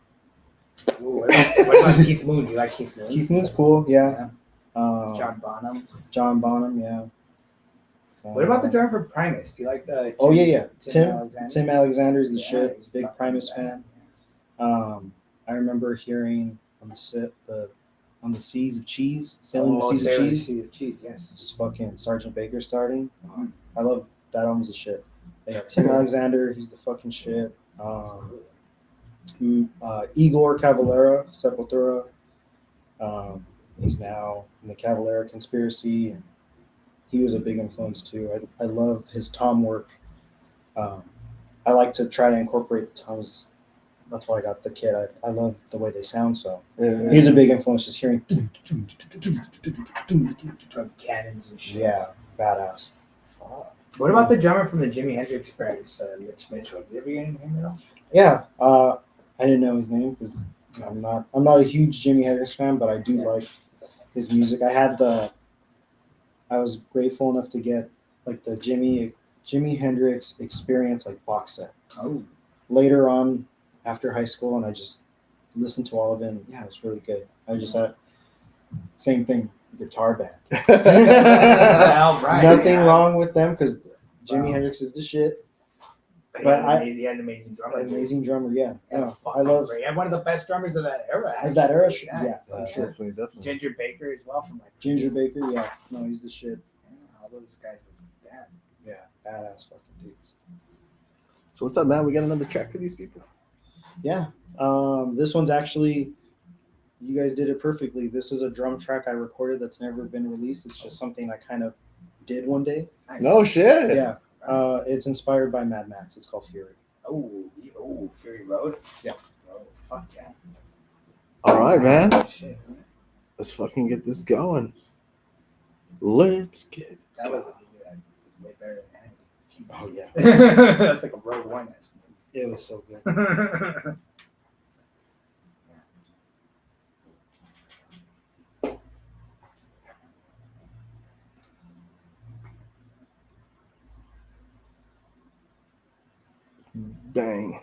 [SPEAKER 3] Ooh, what about Keith Moon? Do you like Keith Moon?
[SPEAKER 2] Keith Moon's cool. Yeah.
[SPEAKER 3] John Bonham.
[SPEAKER 2] John Bonham. Yeah.
[SPEAKER 3] What about the drummer for Primus? Do you like Tim,
[SPEAKER 2] Oh yeah.
[SPEAKER 3] Tim Alexander?
[SPEAKER 2] Tim Alexander's the
[SPEAKER 3] Yeah,
[SPEAKER 2] shit.
[SPEAKER 3] he's
[SPEAKER 2] Big
[SPEAKER 3] fucking
[SPEAKER 2] Primus
[SPEAKER 3] bad.
[SPEAKER 2] fan. I remember hearing on the Seas of Cheese, Sailing the Seas of
[SPEAKER 3] Sailing the
[SPEAKER 2] Cheese,
[SPEAKER 3] Seas of Cheese, yes.
[SPEAKER 2] just fucking Sergeant Baker starting.
[SPEAKER 3] Mhm.
[SPEAKER 2] I love that album's the shit. Yeah, Tim Alexander, he's the fucking shit. Igor Cavalera, Sepultura. He's now in the Cavalera Conspiracy, and he was a big influence too. I love his tom work. I like to try to incorporate the toms. That's why I got the kit. I love the way they sound. So
[SPEAKER 1] Yeah.
[SPEAKER 2] he's a big influence. Just hearing,
[SPEAKER 3] Drum cannons and shit.
[SPEAKER 2] yeah, badass.
[SPEAKER 3] Fuck. What about the drummer from the Jimi Hendrix Experience, Mitch Mitchell? Did you ever get him at all?
[SPEAKER 2] Yeah, I didn't know his name because I'm not a huge Jimi Hendrix fan, but I do like his music. I was grateful enough to get like the Jimi Hendrix Experience like box set.
[SPEAKER 3] Oh.
[SPEAKER 2] Later on after high school, and I just listened to all of it. And, yeah, it was really good. I just had same thing, guitar band.
[SPEAKER 3] Well, right.
[SPEAKER 2] Nothing wrong with them because Jimi Hendrix is the shit.
[SPEAKER 3] He had an amazing drummer.
[SPEAKER 2] Amazing drummer, yeah.
[SPEAKER 3] Yeah,
[SPEAKER 2] No,
[SPEAKER 3] fucking
[SPEAKER 2] I love
[SPEAKER 3] great. And one of the best drummers of that era.
[SPEAKER 2] of that era.
[SPEAKER 3] actually.
[SPEAKER 2] Yeah, for sure.
[SPEAKER 1] Definitely.
[SPEAKER 3] Ginger Baker as well from like
[SPEAKER 2] Ginger Baker, yeah. No, he's the shit.
[SPEAKER 3] all those guys were bad.
[SPEAKER 2] Yeah, badass fucking dudes.
[SPEAKER 1] So what's up, man? We got another track for these people.
[SPEAKER 2] Yeah. This one's actually, you guys did it perfectly. This is a drum track I recorded that's never been released. It's just something I kind of did one day.
[SPEAKER 3] Nice.
[SPEAKER 1] No shit.
[SPEAKER 2] Yeah. It's inspired by Mad Max. It's called Fury.
[SPEAKER 3] Oh, Fury Road.
[SPEAKER 2] Yeah.
[SPEAKER 3] Oh, fuck yeah.
[SPEAKER 1] All right, man.
[SPEAKER 3] Shit.
[SPEAKER 1] Let's fucking get this going. Let's get it.
[SPEAKER 3] That was way better than Hannity.
[SPEAKER 2] Oh, yeah.
[SPEAKER 3] That's like a Rogue One.
[SPEAKER 2] It was so good.
[SPEAKER 1] Bang.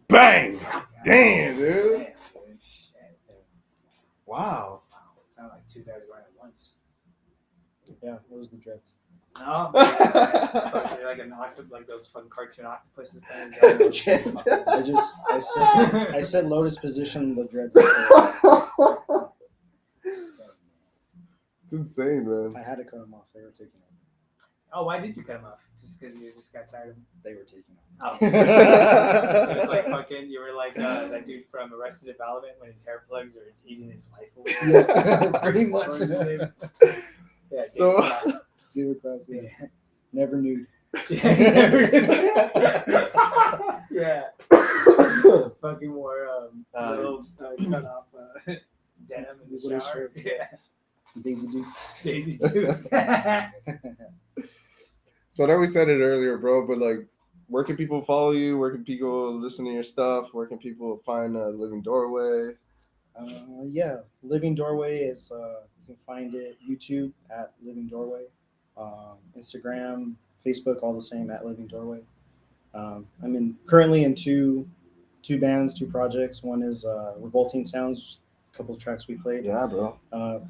[SPEAKER 1] Bang! Damn, dude.
[SPEAKER 3] Shit.
[SPEAKER 1] Wow.
[SPEAKER 3] Sound like two guys going at once.
[SPEAKER 2] Yeah, it was the dreads.
[SPEAKER 3] No, fucking like an octopus, like those fun cartoon octopuses.
[SPEAKER 2] I said lotus position the dreads.
[SPEAKER 1] It's insane, man.
[SPEAKER 2] I had to cut them off. They were taking them.
[SPEAKER 3] Oh, why did you cut them off? Just because you just got tired of them?
[SPEAKER 2] They were taking them.
[SPEAKER 3] Oh. It was like fucking, you were like that dude from Arrested Development when his hair plugs are eating his life away.
[SPEAKER 2] Yeah, pretty much.
[SPEAKER 3] Yeah,
[SPEAKER 1] So,
[SPEAKER 2] David Cross, yeah. Never nude.
[SPEAKER 3] Yeah. Fucking wore little cut off denim in the
[SPEAKER 2] Little
[SPEAKER 3] shower.
[SPEAKER 2] shorts.
[SPEAKER 3] Yeah.
[SPEAKER 2] Daisy Dukes.
[SPEAKER 3] Daisy Dukes.
[SPEAKER 1] So I know we said it earlier, bro, but like, where can people follow you? Where can people listen to your stuff? Where can people find Living Doorway?
[SPEAKER 2] Yeah, Living Doorway is you can find it YouTube at Living Doorway, Instagram, Facebook, all the same at Living Doorway. I'm currently in two bands, two projects. One is Revolting Sounds, a couple of tracks we played.
[SPEAKER 1] Yeah, bro.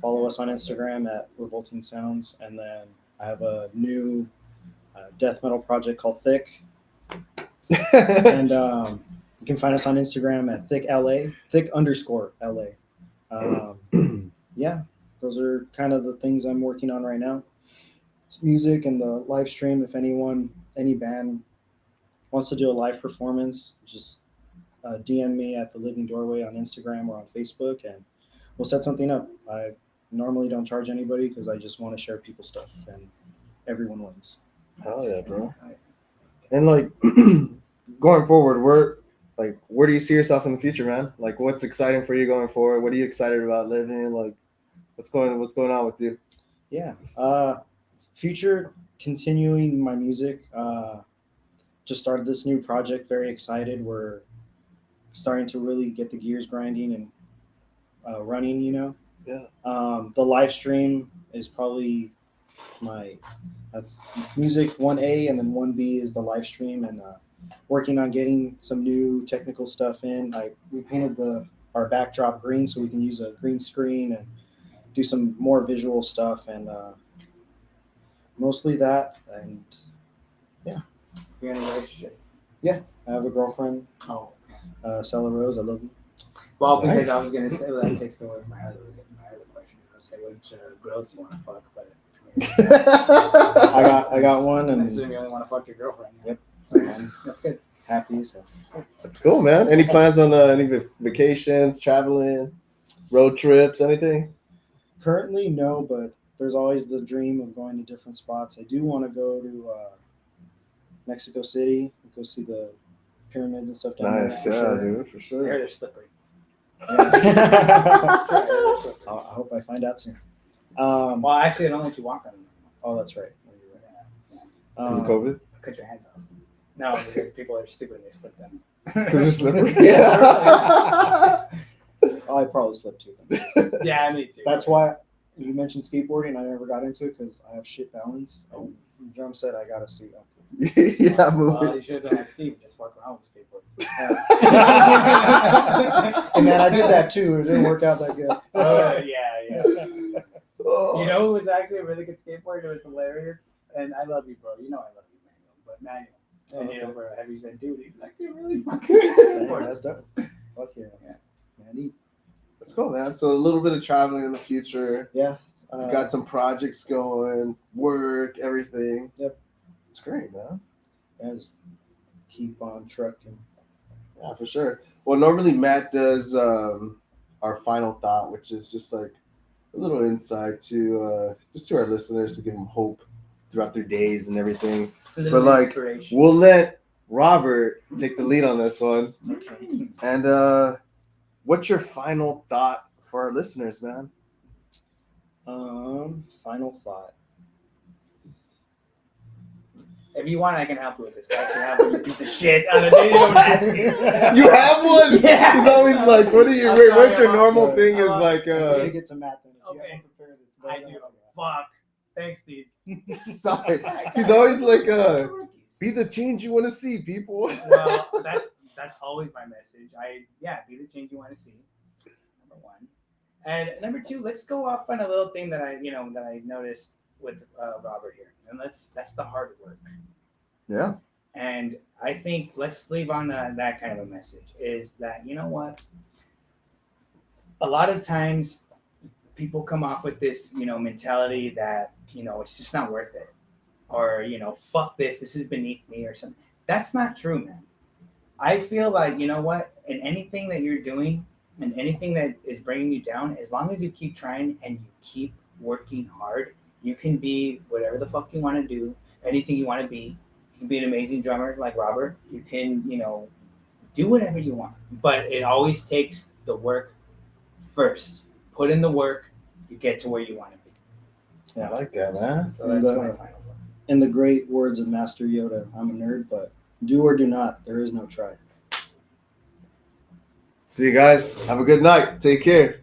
[SPEAKER 2] Follow us on Instagram at Revolting Sounds, and then I have a new death metal project called Thicc, and you can find us on Instagram at Thicc LA, Thicc_LA. Yeah, those are kind of the things I'm working on right now. It's music and the live stream. If any band wants to do a live performance, just DM me at the Living Doorway on Instagram or on Facebook, and we'll set something up. I normally don't charge anybody because I just want to share people's stuff, and everyone wins.
[SPEAKER 1] Hell yeah, bro. And like going forward, where do you see yourself in the future, man? Like, what's exciting for you going forward? What are you excited about living? Like, what's going on with you?
[SPEAKER 2] Yeah, future, continuing my music. Just started this new project. Very excited. We're starting to really get the gears grinding and running.
[SPEAKER 1] Yeah.
[SPEAKER 2] The live stream is probably that's music 1A, and then 1B is the live stream, and working on getting some new technical stuff in. We painted our backdrop green so we can use a green screen and do some more visual stuff, and mostly that. And yeah,
[SPEAKER 3] You're in a relationship.
[SPEAKER 2] I have a girlfriend,
[SPEAKER 3] Oh,
[SPEAKER 2] Stella Rose. I love you.
[SPEAKER 3] well, because
[SPEAKER 1] Nice.
[SPEAKER 3] I was gonna say, well, that takes me away from my other question. I was gonna say which girls do you want to fuck, but
[SPEAKER 2] I got one,
[SPEAKER 3] I
[SPEAKER 2] and
[SPEAKER 3] assume you only want to fuck your girlfriend. Yeah.
[SPEAKER 2] Yep.
[SPEAKER 3] That's good.
[SPEAKER 2] happy as hell.
[SPEAKER 1] That's cool, man. Any plans on any vacations, traveling, road trips, anything?
[SPEAKER 2] Currently, no, but there's always the dream of going to different spots. I do want to go to Mexico City, go see the pyramids and stuff down
[SPEAKER 1] Nice,
[SPEAKER 2] there.
[SPEAKER 1] yeah, dude, for
[SPEAKER 3] They're
[SPEAKER 1] sure.
[SPEAKER 3] they're slippery.
[SPEAKER 2] Yeah. I hope I find out soon.
[SPEAKER 3] Well, actually, it only lets you walk on them.
[SPEAKER 2] Oh, that's right.
[SPEAKER 1] Is it COVID?
[SPEAKER 3] Cut your hands off. No, because people are stupid and they slip them.
[SPEAKER 1] Because it's slippery.
[SPEAKER 2] I probably slipped too.
[SPEAKER 3] Yeah, me too.
[SPEAKER 2] That's why you mentioned skateboarding. I never got into it because I have shit balance. And drum set, I got to see.
[SPEAKER 1] Yeah, move
[SPEAKER 3] Well,
[SPEAKER 1] it.
[SPEAKER 3] you should have done like Steve, just walk around with a skateboard.
[SPEAKER 2] And man, I did that too. It didn't work out that good.
[SPEAKER 3] Yeah.
[SPEAKER 1] Oh.
[SPEAKER 3] You know who was actually a really good skateboarder? It was hilarious. And I love you, bro. You know I love you, Manuel. But Manuel, and you know, for a heavy set dude, he was actually a really fucking good
[SPEAKER 2] Yeah,
[SPEAKER 3] skateboarder.
[SPEAKER 2] that's dope. Fuck yeah. Man,
[SPEAKER 1] Let's go, man. So a little bit of traveling in the future.
[SPEAKER 2] yeah.
[SPEAKER 1] You got some projects going, work, everything.
[SPEAKER 2] Yep.
[SPEAKER 1] It's great, man.
[SPEAKER 2] Yeah, just keep on trucking.
[SPEAKER 1] Yeah, for sure. Well, normally Matt does our final thought, which is just like a little insight to just to our listeners to give them hope throughout their days and everything.
[SPEAKER 3] A little
[SPEAKER 1] But like,
[SPEAKER 3] inspiration.
[SPEAKER 1] we'll let Robert take the lead on this one.
[SPEAKER 2] Okay.
[SPEAKER 1] And what's your final thought for our listeners, man?
[SPEAKER 2] Final thought.
[SPEAKER 3] If you want, I can help you with this. I actually have one, you piece of shit. I don't know, you don't ask me.
[SPEAKER 1] You have one?
[SPEAKER 3] Yeah.
[SPEAKER 1] He's always like, what do you,
[SPEAKER 3] I'm
[SPEAKER 1] wait,
[SPEAKER 3] sorry,
[SPEAKER 1] what's your
[SPEAKER 3] I'm
[SPEAKER 1] normal
[SPEAKER 3] sorry.
[SPEAKER 1] thing is
[SPEAKER 3] I'm
[SPEAKER 1] like,
[SPEAKER 2] Take it to Matt then. If you
[SPEAKER 3] Okay.
[SPEAKER 2] haven't prepared it, it's
[SPEAKER 3] I
[SPEAKER 2] better
[SPEAKER 3] do.
[SPEAKER 2] than-
[SPEAKER 3] Fuck. Thanks, Steve.
[SPEAKER 1] sorry. He's always like, be the change you want to see, people.
[SPEAKER 3] Well, that's always my message. Be the change you want to see. Number one, and number two, let's go off on a little thing that I noticed with Robert here, and that's the hard work.
[SPEAKER 1] Yeah.
[SPEAKER 3] And I think let's leave on that kind of a message is that, you know what? A lot of times people come off with this, mentality that, it's just not worth it. Or, fuck this is beneath me or something. That's not true, man. I feel like, you know what? In anything that you're doing and anything that is bringing you down, as long as you keep trying and you keep working hard, you can be whatever the fuck you want to do, anything you want to be. You can be an amazing drummer like Robert. You can, do whatever you want. But it always takes the work first. Put in the work, you get to where you want to be.
[SPEAKER 1] Yeah, I like that, man.
[SPEAKER 3] So that's my final word.
[SPEAKER 2] In the great words of Master Yoda, I'm a nerd, but do or do not, there is no try.
[SPEAKER 1] See you guys. Have a good night. Take care.